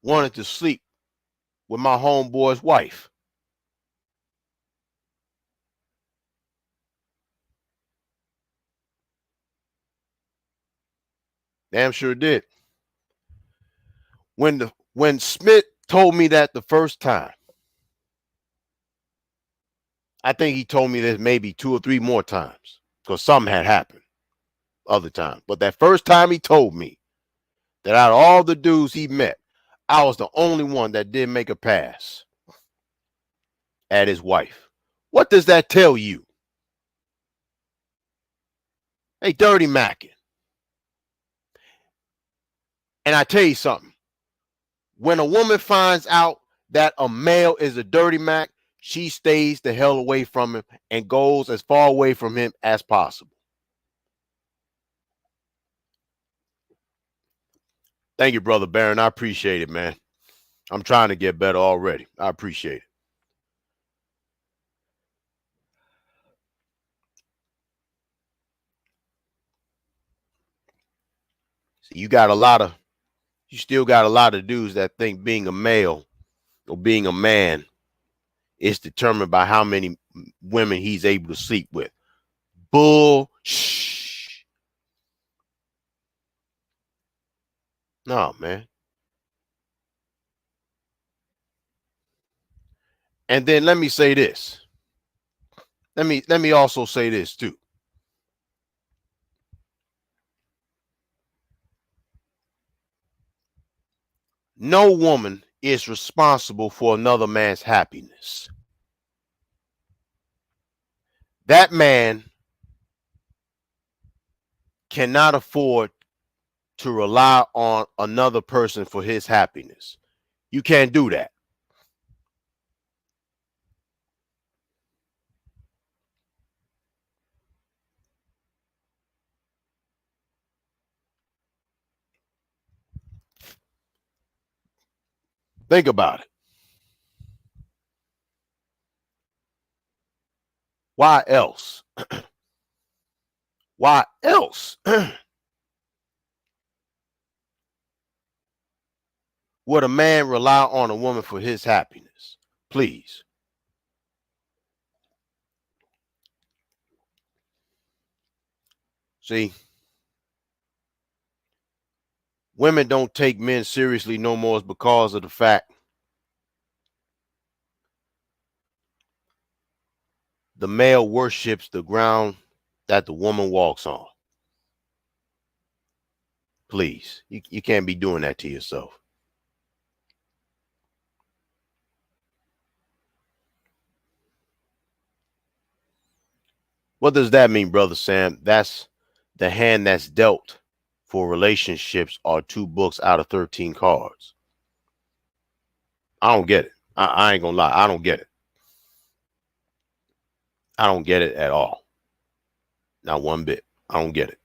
wanted to sleep with my homeboy's wife. Damn sure did. When Smith told me that the first time, I think he told me this maybe 2 or 3 more times because something had happened other times. But that first time he told me that out of all the dudes he met, I was the only one that didn't make a pass at his wife. What does that tell you? Hey, dirty mackin'. And I tell you something. When a woman finds out that a male is a dirty Mac, she stays the hell away from him and goes as far away from him as possible. Thank you, Brother Barron. I appreciate it, man. I'm trying to get better already. I appreciate it. So you still got a lot of dudes that think being a male or being a man is determined by how many women he's able to sleep with. Bull. Shh. No, man. And then let me say this. Let me also say this too. No woman is responsible for another man's happiness. That man cannot afford to rely on another person for his happiness. You can't do that. Think about it. Why else? Why else would a man rely on a woman for his happiness? Please. See, women don't take men seriously no more is because of the fact the male worships the ground that the woman walks on. Please, you can't be doing that to yourself. What does that mean, Brother Sam? That's the hand that's dealt for relationships are 2 books out of 13 cards. I don't get it. I ain't gonna lie. I don't get it. I don't get it at all. Not one bit. I don't get it.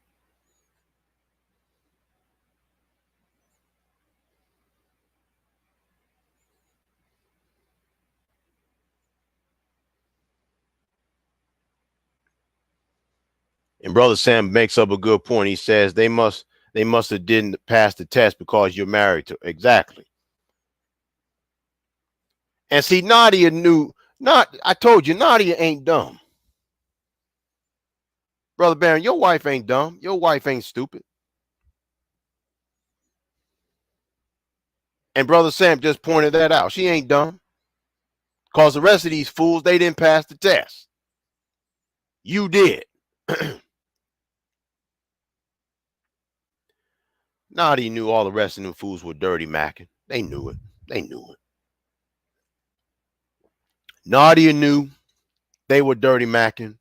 And Brother Sam makes up a good point. He says they must have didn't pass the test because you're married to. Exactly. And see, Nadia knew. Not. I told you, Nadia ain't dumb. Brother Barron, your wife ain't dumb. Your wife ain't stupid. And Brother Sam just pointed that out. She ain't dumb. Because the rest of these fools, they didn't pass the test. You did. Nadia knew all the rest of them fools were dirty macking. They knew it. They knew it. Nadia knew they were dirty macking,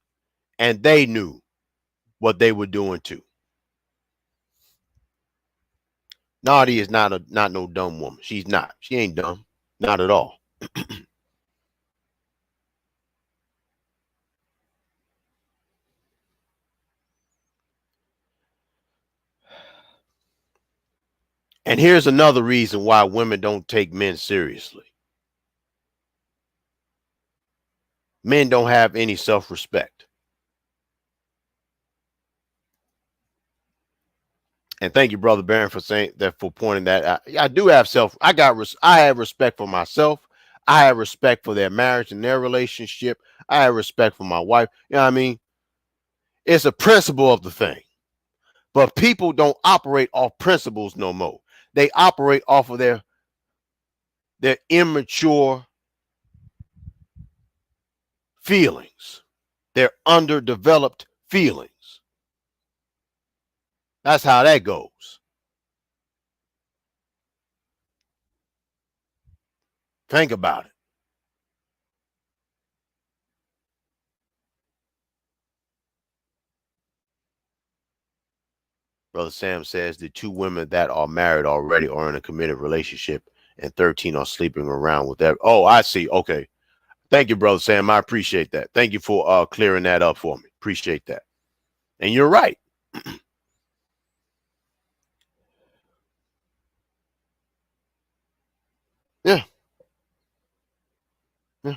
and they knew what they were doing too. Nadia is not no dumb woman. She's not. She ain't dumb. Not at all. And here's another reason why women don't take men seriously. Men don't have any self-respect. And thank you, Brother Barron, for saying that, for pointing that out. I do have I have respect for myself. I have respect for their marriage and their relationship. I have respect for my wife. You know what I mean? It's a principle of the thing. But people don't operate off principles no more. They operate off of their immature feelings, their underdeveloped feelings. That's how that goes. Think about it. Brother Sam says the 2 women that are married already are in a committed relationship and 13 are sleeping around with that. Oh, I see. Okay. Thank you, Brother Sam. I appreciate that. Thank you for clearing that up for me. Appreciate that. And you're right. Yeah. Yeah.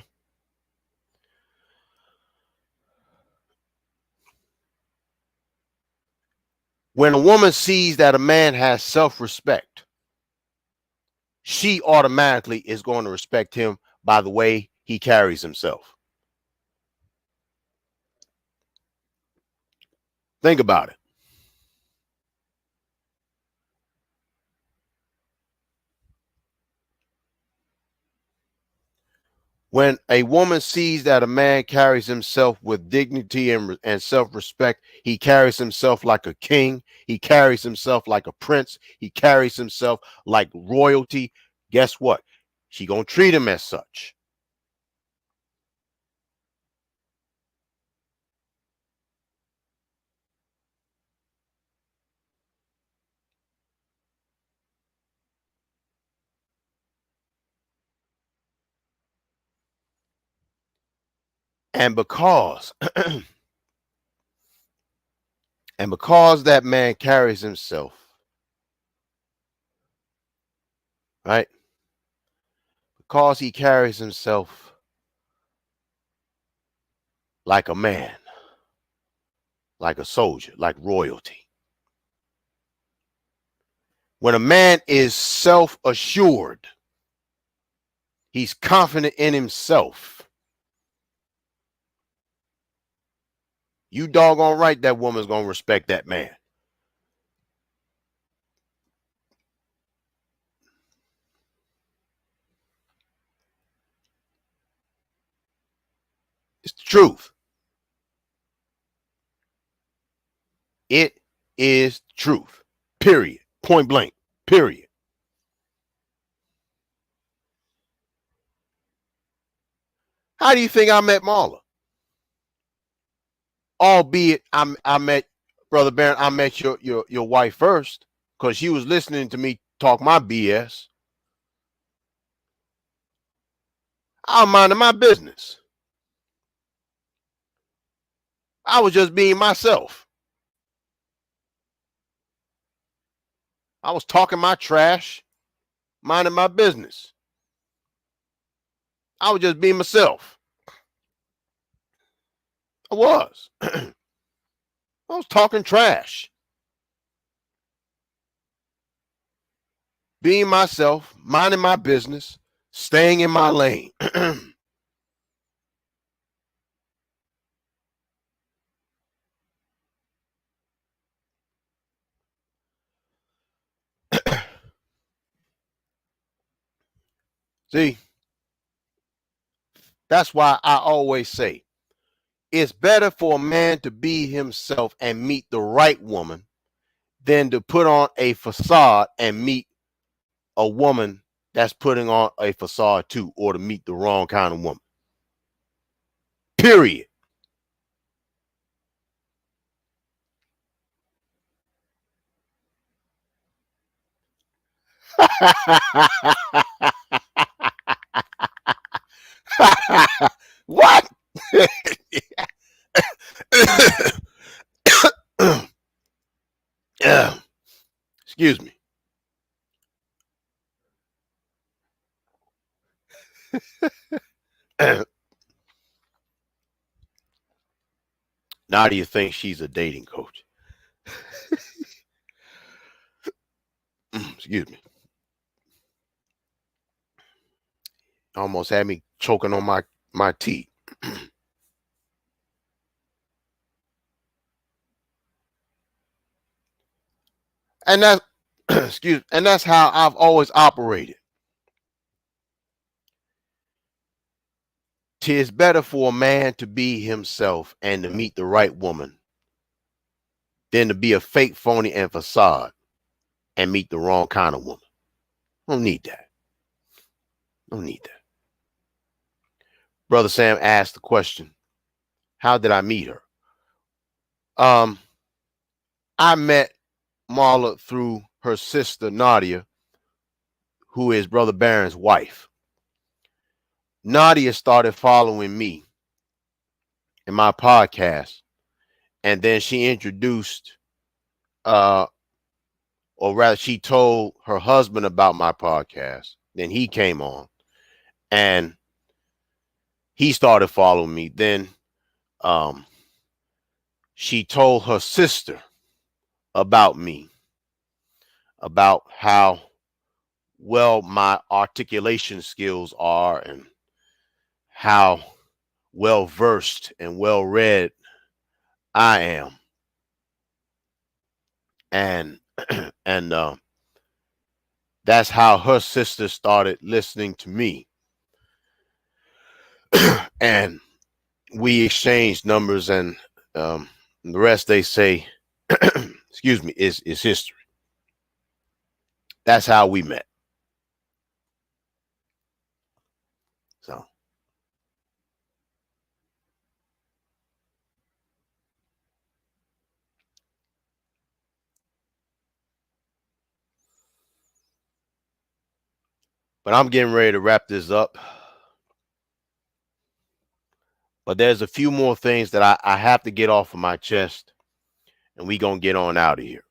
When a woman sees that a man has self-respect, she automatically is going to respect him by the way he carries himself. Think about it. When a woman sees that a man carries himself with dignity and self-respect, he carries himself like a king. He carries himself like a prince. He carries himself like royalty. Guess what? She gonna treat him as such. And because and because that man carries himself, right? because he carries himself like a man, like a soldier, like royalty. When a man is self-assured, he's confident in himself, you doggone right that woman's going to respect that man. It's the truth. It is truth. Period. Point blank. Period. How do you think I met Marla? Albeit I met Brother Barron, I met your wife first because she was listening to me talk my BS. I'm minding my business. I was just being myself. I was talking my trash, minding my business. I was just being myself. I was. I was talking trash. Being myself, minding my business, staying in my lane. See, that's why I always say it's better for a man to be himself and meet the right woman than to put on a facade and meet a woman that's putting on a facade too, or to meet the wrong kind of woman. Period. What? Excuse me. Now do you think she's a dating coach? Excuse me. Almost had me choking on my tea. And that's and that's how I've always operated. Tis better for a man to be himself and to meet the right woman than to be a fake, phony, and facade and meet the wrong kind of woman. Don't need that. Don't need that. Brother Sam asked the question, how did I meet her? I met Marla through her sister Nadia, who is Brother Barron's wife. Nadia started following me in my podcast, and then she introduced, or rather, she told her husband about my podcast. Then he came on, and he started following me. Then she told her sister about me, about how well my articulation skills are and how well versed and well read I am. And and that's how her sister started listening to me. And we exchanged numbers, and the rest, they say, excuse me, is history. That's how we met. So, but I'm getting ready to wrap this up. But there's a few more things that I have to get off of my chest, and we gonna get on out of here.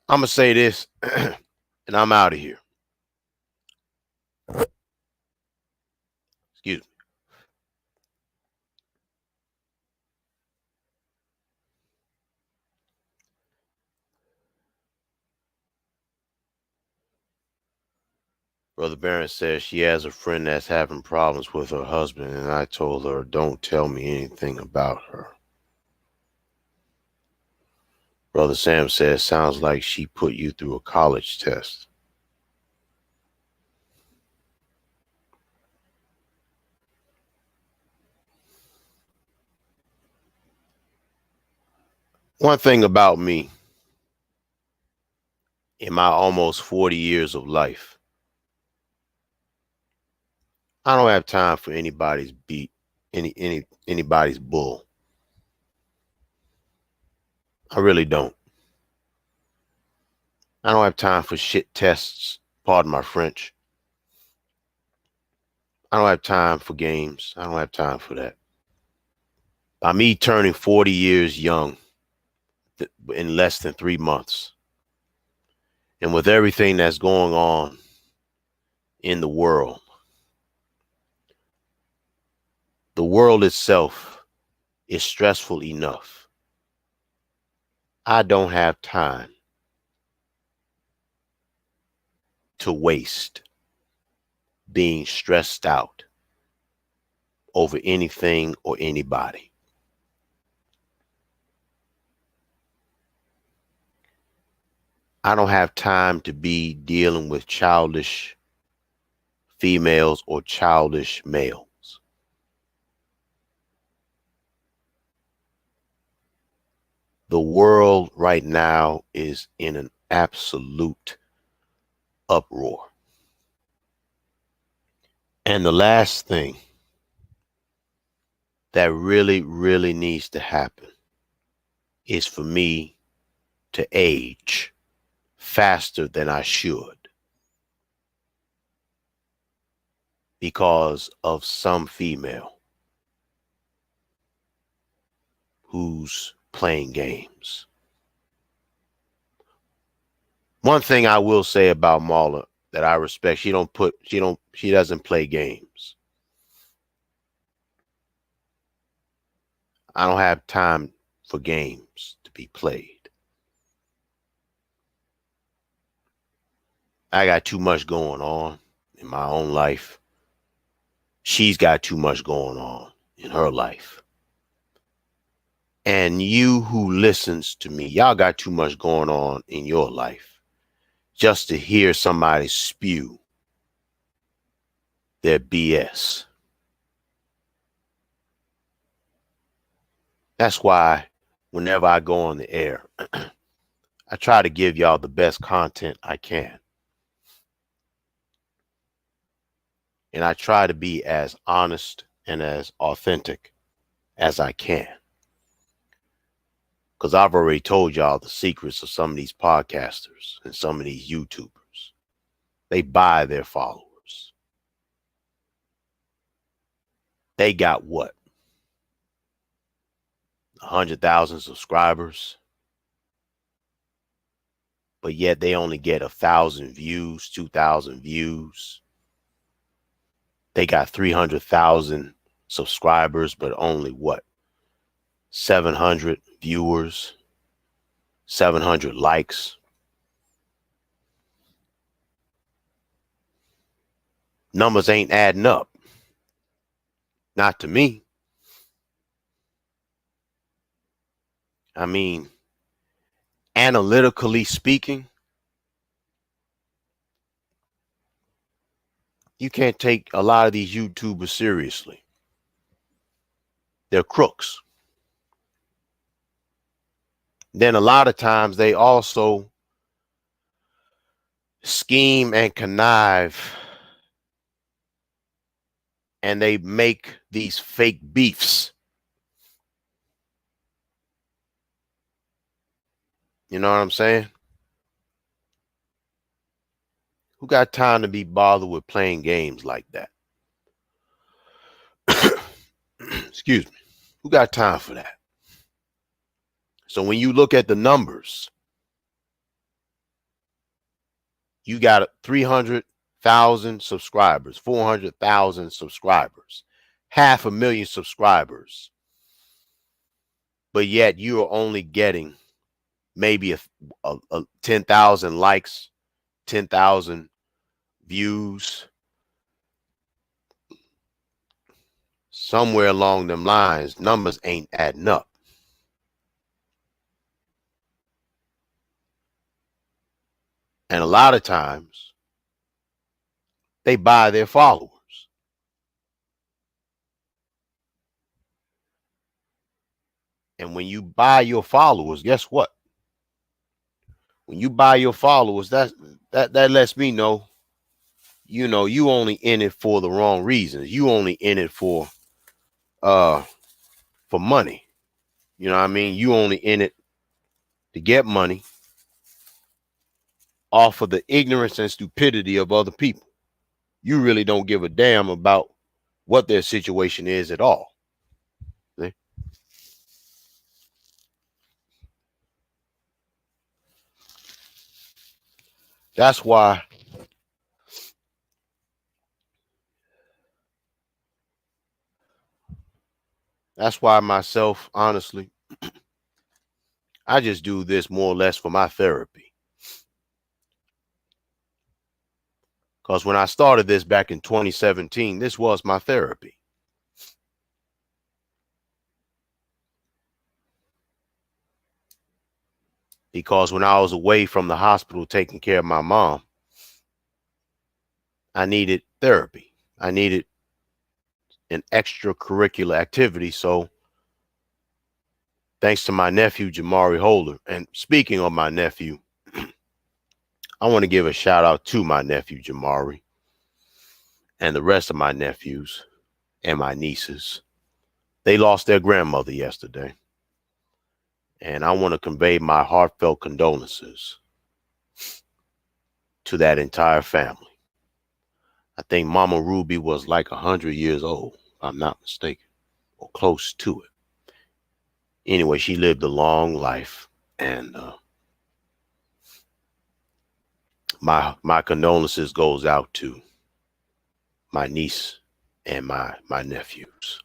I'm going to say this and I'm out of here. Excuse me. Brother Barron says she has a friend that's having problems with her husband, and I told her, don't tell me anything about her. Brother Sam says, sounds like she put you through a college test. One thing about me in my almost 40 years of life, I don't have time for anybody's beat, anybody's bull. I really don't. I don't have time for shit tests, pardon my French. I don't have time for games. I don't have time for that. By me turning 40 years young in less than 3 months, and with everything that's going on in the world itself is stressful enough. I don't have time to waste being stressed out over anything or anybody. I don't have time to be dealing with childish females or childish males. The world right now is in an absolute uproar. And the last thing that really, really needs to happen is for me to age faster than I should because of some female who's playing games. One thing I will say about Marla that I respect, she doesn't play games. I don't have time for games to be played. I got too much going on in my own life. She's got too much going on in her life. And you who listens to me, y'all got too much going on in your life just to hear somebody spew their BS. That's why whenever I go on the air, I try to give y'all the best content I can. And I try to be as honest and as authentic as I can. Because I've already told y'all the secrets of some of these podcasters and some of these YouTubers. They buy their followers. They got what? 100,000 subscribers. But yet they only get 1,000 views, 2,000 views. They got 300,000 subscribers, but only what? 700 viewers, 700 likes. Numbers ain't adding up. Not to me. I mean, analytically speaking, you can't take a lot of these YouTubers seriously. They're crooks. Then a lot of times they also scheme and connive and they make these fake beefs. You know what I'm saying? Who got time to be bothered with playing games like that? Excuse me. Who got time for that? So when you look at the numbers, You got 300,000 subscribers, 400,000 subscribers, 500,000 subscribers, but yet you are only getting maybe a 10,000 likes, 10,000 views. Somewhere along them lines, numbers ain't adding up. And a lot of times, they buy their followers. And when you buy your followers, guess what? When you buy your followers, that lets me know, you only in it for the wrong reasons. You only in it for money. You know what I mean? You only in it to get money off of the ignorance and stupidity of other people. You really don't give a damn about what their situation is at all. See? That's why myself, honestly, I just do this more or less for my therapy. Because when I started this back in 2017, this was my therapy. Because when I was away from the hospital taking care of my mom, I needed therapy. I needed an extracurricular activity. So thanks to my nephew, Jamari Holder. And speaking of my nephew, I want to give a shout out to my nephew, Jamari, and the rest of my nephews and my nieces. They lost their grandmother yesterday. And I want to convey my heartfelt condolences to that entire family. I think Mama Ruby was like 100 years old, if I'm not mistaken, or close to it. Anyway, she lived a long life, and my condolences goes out to my niece and my nephews.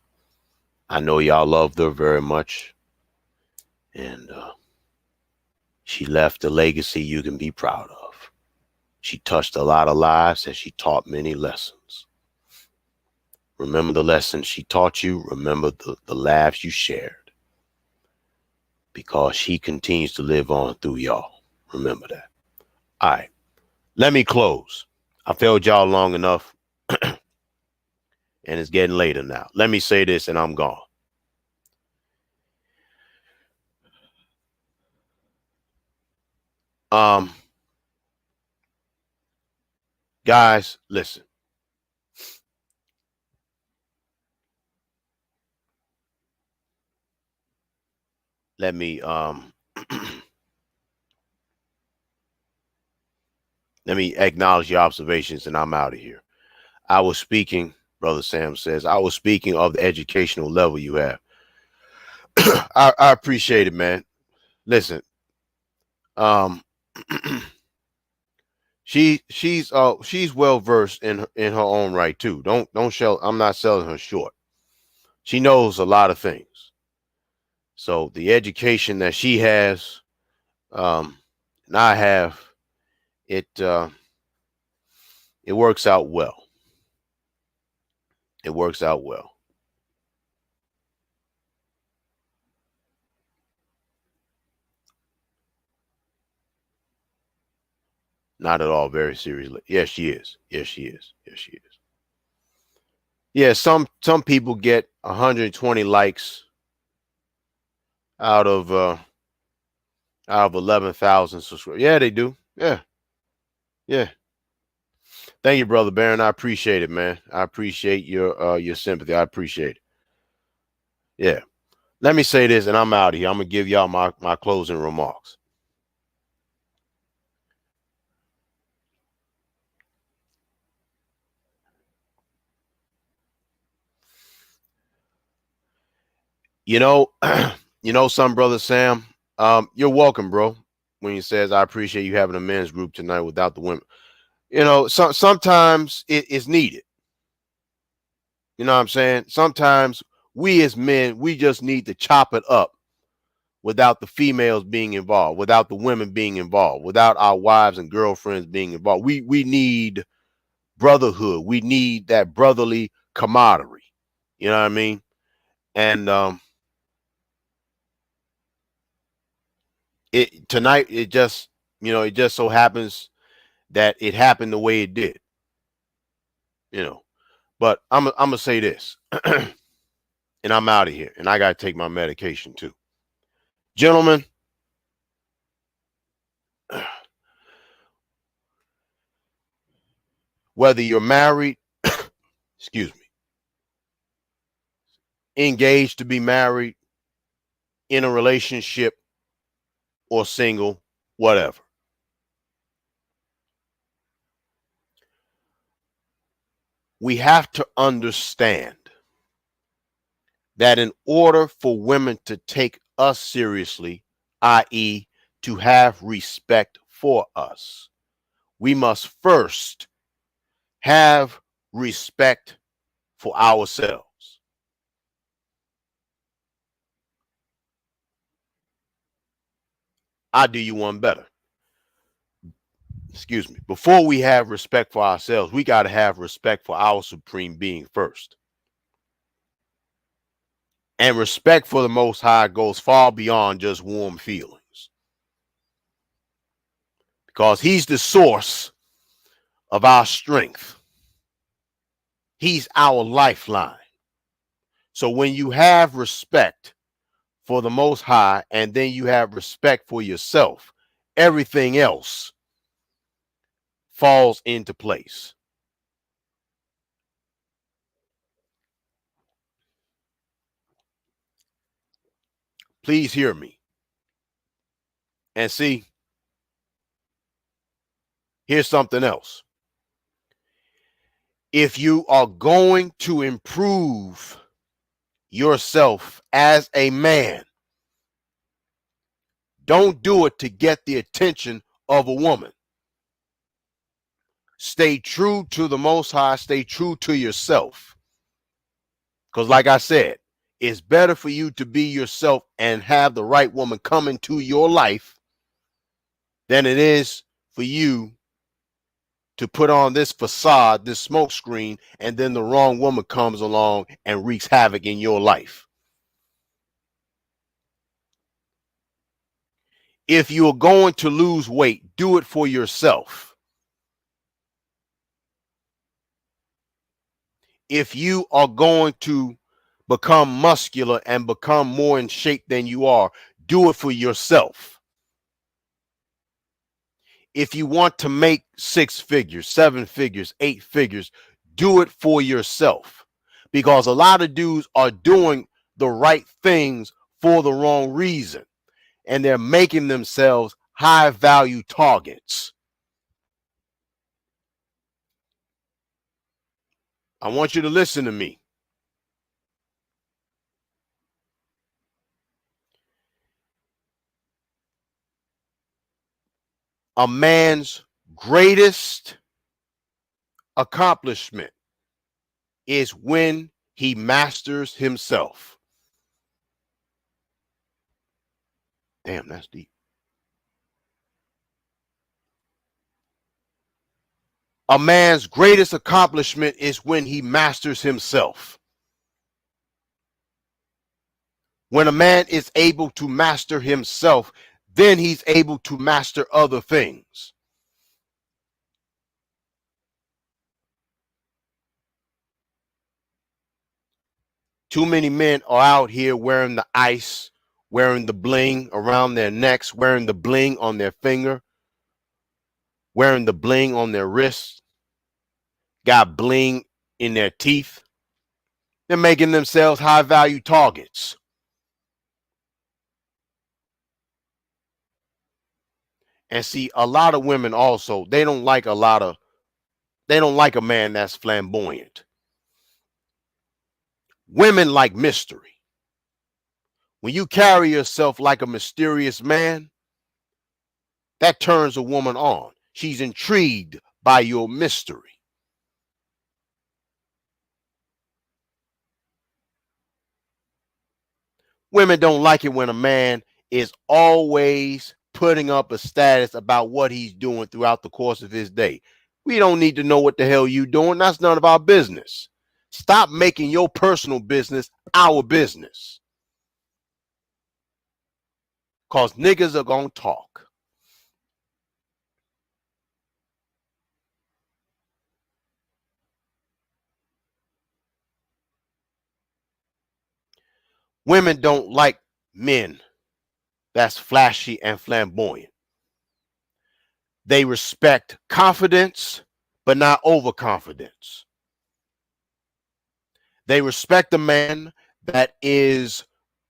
I know y'all loved her very much, and she left a legacy you can be proud of. She touched a lot of lives, and she taught many lessons. Remember the lessons she taught you. Remember the laughs you shared, because she continues to live on through y'all. Remember that. All right, let me close. I failed y'all long enough, and it's getting later now. Let me say this, and I'm gone. Guys, listen. Let me let me acknowledge your observations, and I'm out of here. I was speaking, Brother Sam says, I was speaking of the educational level you have. I appreciate it, man. Listen, she's well versed in her own right too. Don't show. I'm not selling her short. She knows a lot of things. So the education that she has, and I have, it works out well. It works out well. Not at all. Very seriously. Yes, she is. Yes, she is. Yes, she is. Yeah, some people get 120 likes out of 11,000 subscribers. Yeah, they do. Yeah. Yeah. Thank you, Brother Barron. I appreciate it, man. I appreciate your sympathy. I appreciate it. Yeah. Let me say this, and I'm out of here. I'm gonna give y'all my closing remarks. You know, some Brother Sam. You're welcome, bro. When he says, I appreciate you having a men's group tonight without the women. Sometimes it is needed. You know what I'm saying? Sometimes we as men, we just need to chop it up without the females being involved, without the women being involved, without our wives and girlfriends being involved. We need brotherhood. We need that brotherly camaraderie. You know what I mean? And it tonight it just so happens that it happened the way it did. You know, but I'm gonna say this, and I'm out of here, and I gotta take my medication too, gentlemen. Whether you're married, excuse me, engaged to be married, in a relationship, or single, whatever. We have to understand that in order for women to take us seriously, i.e., to have respect for us, we must first have respect for ourselves. I'll do you one better. Excuse me. Before we have respect for ourselves, we got to have respect for our supreme being first. And respect for the Most High goes far beyond just warm feelings, because He's the source of our strength. He's our lifeline. So when you have respect for the Most High and then you have respect for yourself, everything else falls into place. Please hear me. And see, here's something else. If you are going to improve yourself as a man, don't do it to get the attention of a woman. Stay true to the Most High. Stay true to yourself. Because like I said, it's better for you to be yourself and have the right woman come into your life than it is for you to put on this facade, this smoke screen, and then the wrong woman comes along and wreaks havoc in your life. If you're going to lose weight, do it for yourself. If you are going to become muscular and become more in shape than you are, do it for yourself. If you want to make 6 figures, 7 figures, 8 figures, do it for yourself. Because a lot of dudes are doing the right things for the wrong reason, and they're making themselves high value targets. I want you to listen to me. A man's greatest accomplishment is when he masters himself. Damn, that's deep. A man's greatest accomplishment is when he masters himself. When a man is able to master himself, then he's able to master other things. Too many men are out here wearing the ice, wearing the bling around their necks, wearing the bling on their finger, wearing the bling on their wrists, got bling in their teeth. They're making themselves high value targets. And see, a lot of women also, they don't like a man that's flamboyant. Women like mystery. When you carry yourself like a mysterious man, that turns a woman on. She's intrigued by your mystery. Women don't like it when a man is always putting up a status about what he's doing throughout the course of his day. We don't need to know what the hell you doing. That's none of our business. Stop making your personal business our business. Because niggas are going to talk. Women don't like men that's flashy and flamboyant. They respect confidence, but not overconfidence. They respect a man that is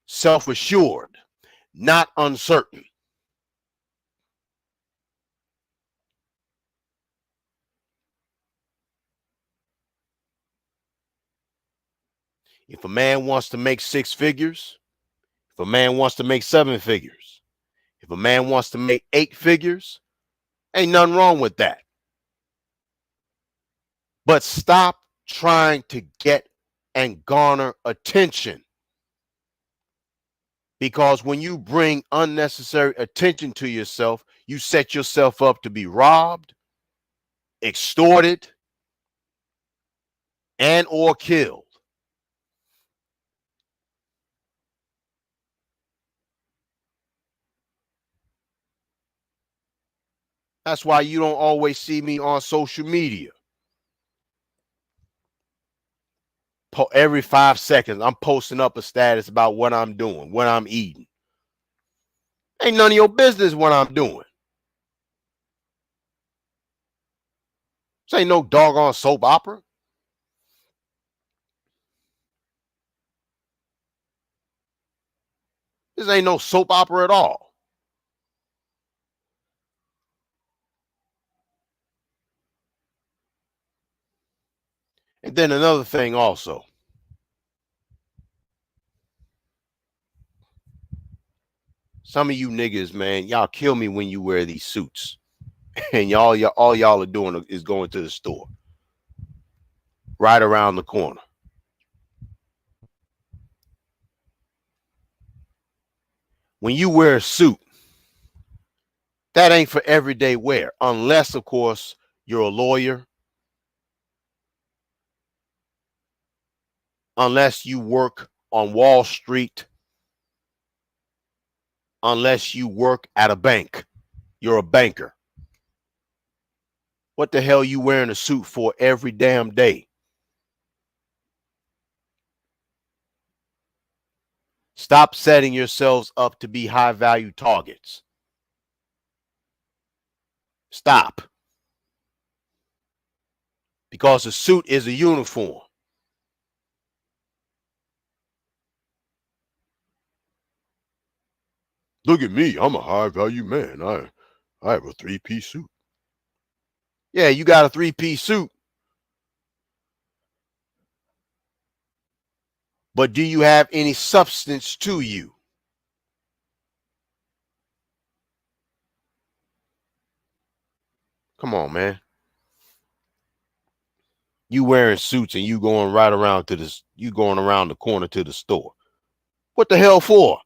self-assured, not uncertain. If a man wants to make 6 figures, if a man wants to make 7 figures, if a man wants to make 8 figures, ain't nothing wrong with that. But stop trying to get and garner attention. Because when you bring unnecessary attention to yourself, you set yourself up to be robbed, extorted, and or killed. That's why you don't always see me on social media. Every 5 seconds, I'm posting up a status about what I'm doing, what I'm eating. Ain't none of your business what I'm doing. This ain't no doggone soap opera. This ain't no soap opera at all. And then another thing also. Some of you niggas, man, y'all kill me when you wear these suits. And all y'all are doing is going to the store. Right around the corner. When you wear a suit, that ain't for everyday wear. Unless, of course, you're a lawyer. Unless you work on Wall Street. Unless you work at a bank. You're a banker. What the hell you wearing a suit for every damn day? Stop setting yourselves up to be high value targets. Stop. Because a suit is a uniform. Look at me. I'm a high value man. I have a 3-piece suit. Yeah, you got a 3-piece suit. But do you have any substance to you? Come on, man. You wearing suits and you going right around to this, you going around the corner to the store. What the hell for?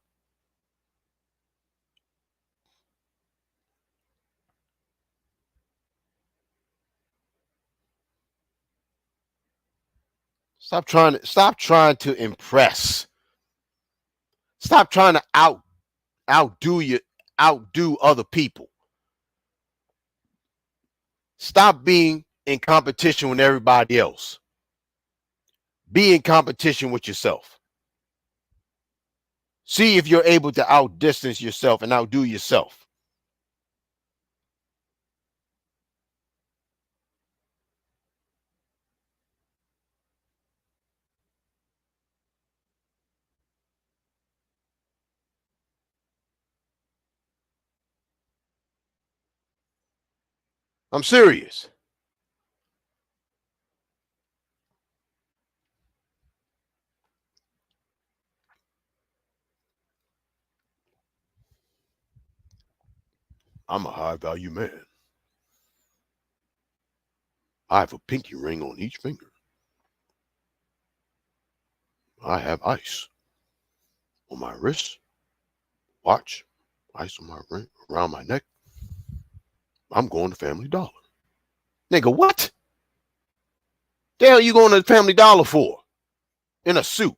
Stop trying to impress. Stop trying to outdo other people. Stop being in competition with everybody else. Be in competition with yourself. See if you're able to outdistance yourself and outdo yourself. I'm serious. I'm a high value man. I have a pinky ring on each finger. I have ice on my wrist, watch, ice on my ring, around my neck. I'm going to Family Dollar. Nigga, what? The hell you going to Family Dollar for? In a suit,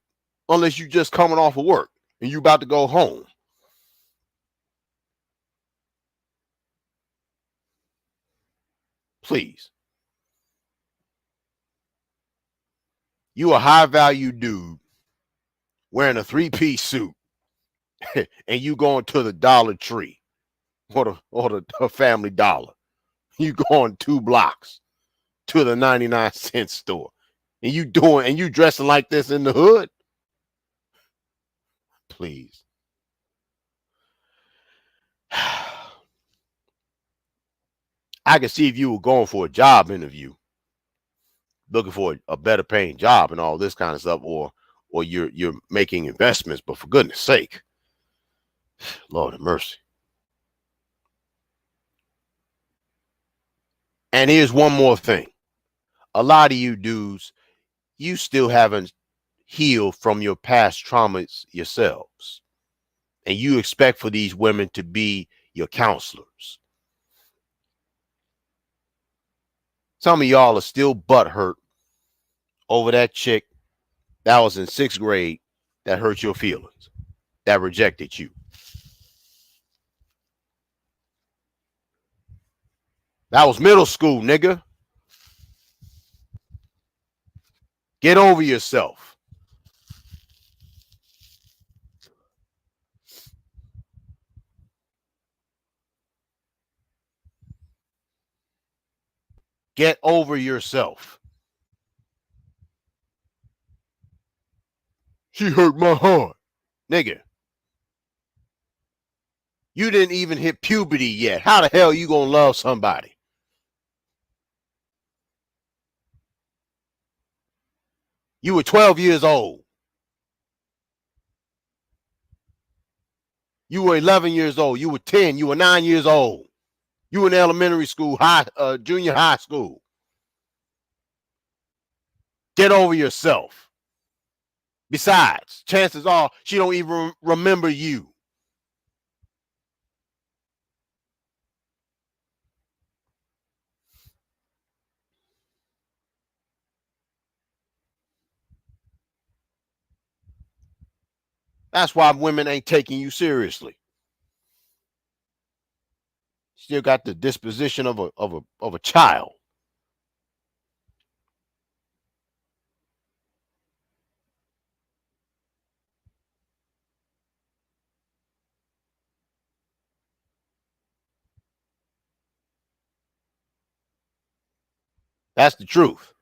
unless you just coming off of work and you about to go home. Please. You a high value dude wearing a 3-piece suit and you going to the Dollar Tree or the Family Dollar. You going 2 blocks to the 99-cent store. And you dressing like this in the hood? Please. I could see if you were going for a job interview, looking for a better paying job and all this kind of stuff, or you're making investments, but for goodness sake, Lord have mercy. And here's one more thing. A lot of you dudes, you still haven't healed from your past traumas yourselves. And you expect for these women to be your counselors. Some of y'all are still butthurt over that chick that was in 6th grade that hurt your feelings, that rejected you. That was middle school, nigga. Get over yourself. Get over yourself. She hurt my heart. Nigga, you didn't even hit puberty yet. How the hell you gonna love somebody? You were 12 years old. You were 11 years old. You were 10. You were 9 years old. You were in elementary school, junior high school. Get over yourself. Besides, chances are she don't even remember you. That's why women ain't taking you seriously. Still got the disposition of a child. That's the truth.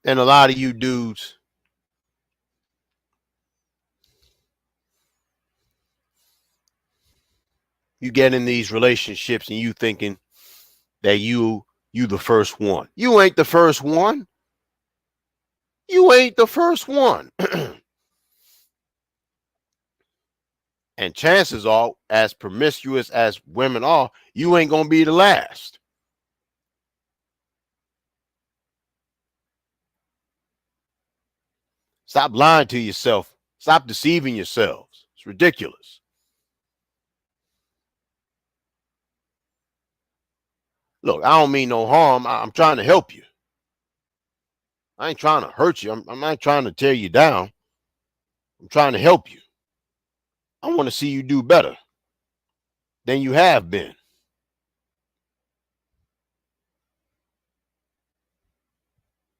And a lot of you dudes, you get in these relationships and you thinking that you the first one. You ain't the first one. You ain't the first one. And chances are, as promiscuous as women are, you ain't gonna be the last. Stop lying to yourself. Stop deceiving yourselves. It's ridiculous. Look, I don't mean no harm. I'm trying to help you. I ain't trying to hurt you. I'm not trying to tear you down. I'm trying to help you. I want to see you do better than you have been.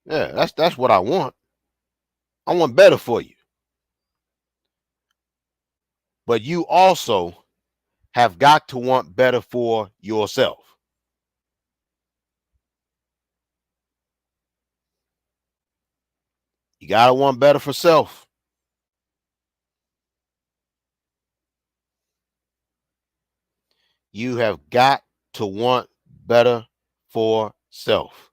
Yeah, that's what I want. I want better for you. But you also have got to want better for yourself. You got to want better for self. You have got to want better for self.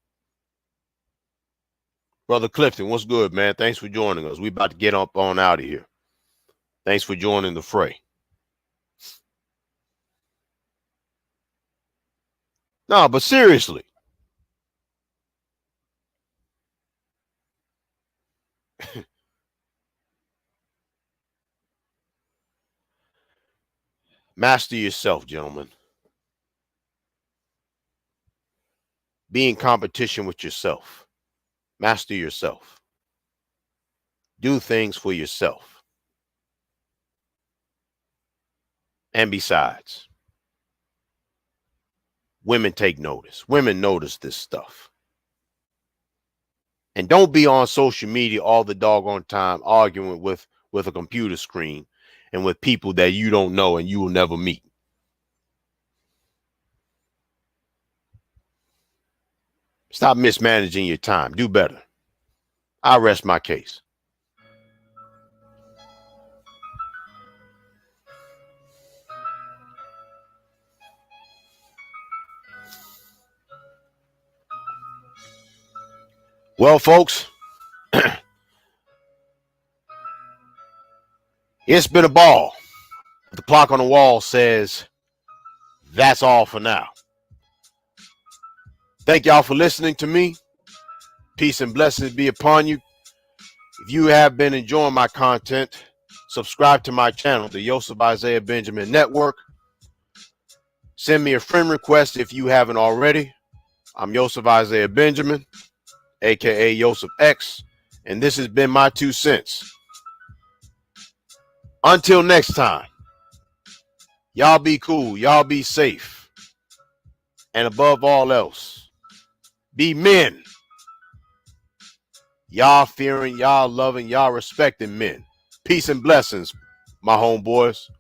Brother Clifton, what's good, man? Thanks for joining us. We about to get up on out of here. Thanks for joining the fray. No, but seriously. Master yourself, gentlemen. Be in competition with yourself. Master yourself. Do things for yourself. And besides, women take notice. Women notice this stuff. And don't be on social media all the doggone time arguing with a computer screen and with people that you don't know and you will never meet. Stop mismanaging your time. Do better. I rest my case. Well, folks, it's been a ball. The clock on the wall says that's all for now. Thank y'all for listening to me. Peace and blessings be upon you. If you have been enjoying my content, subscribe to my channel, the Yosef Isaiah Benjamin Network. Send me a friend request if you haven't already. I'm Yosef Isaiah Benjamin, aka Yosef X, and this has been my 2 cents. Until next time, y'all be cool, y'all be safe, and above all else, be men. Y'all fearing, y'all loving, y'all respecting men. Peace and blessings, my homeboys.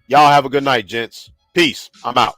Y'all have a good night, gents. Peace. I'm out.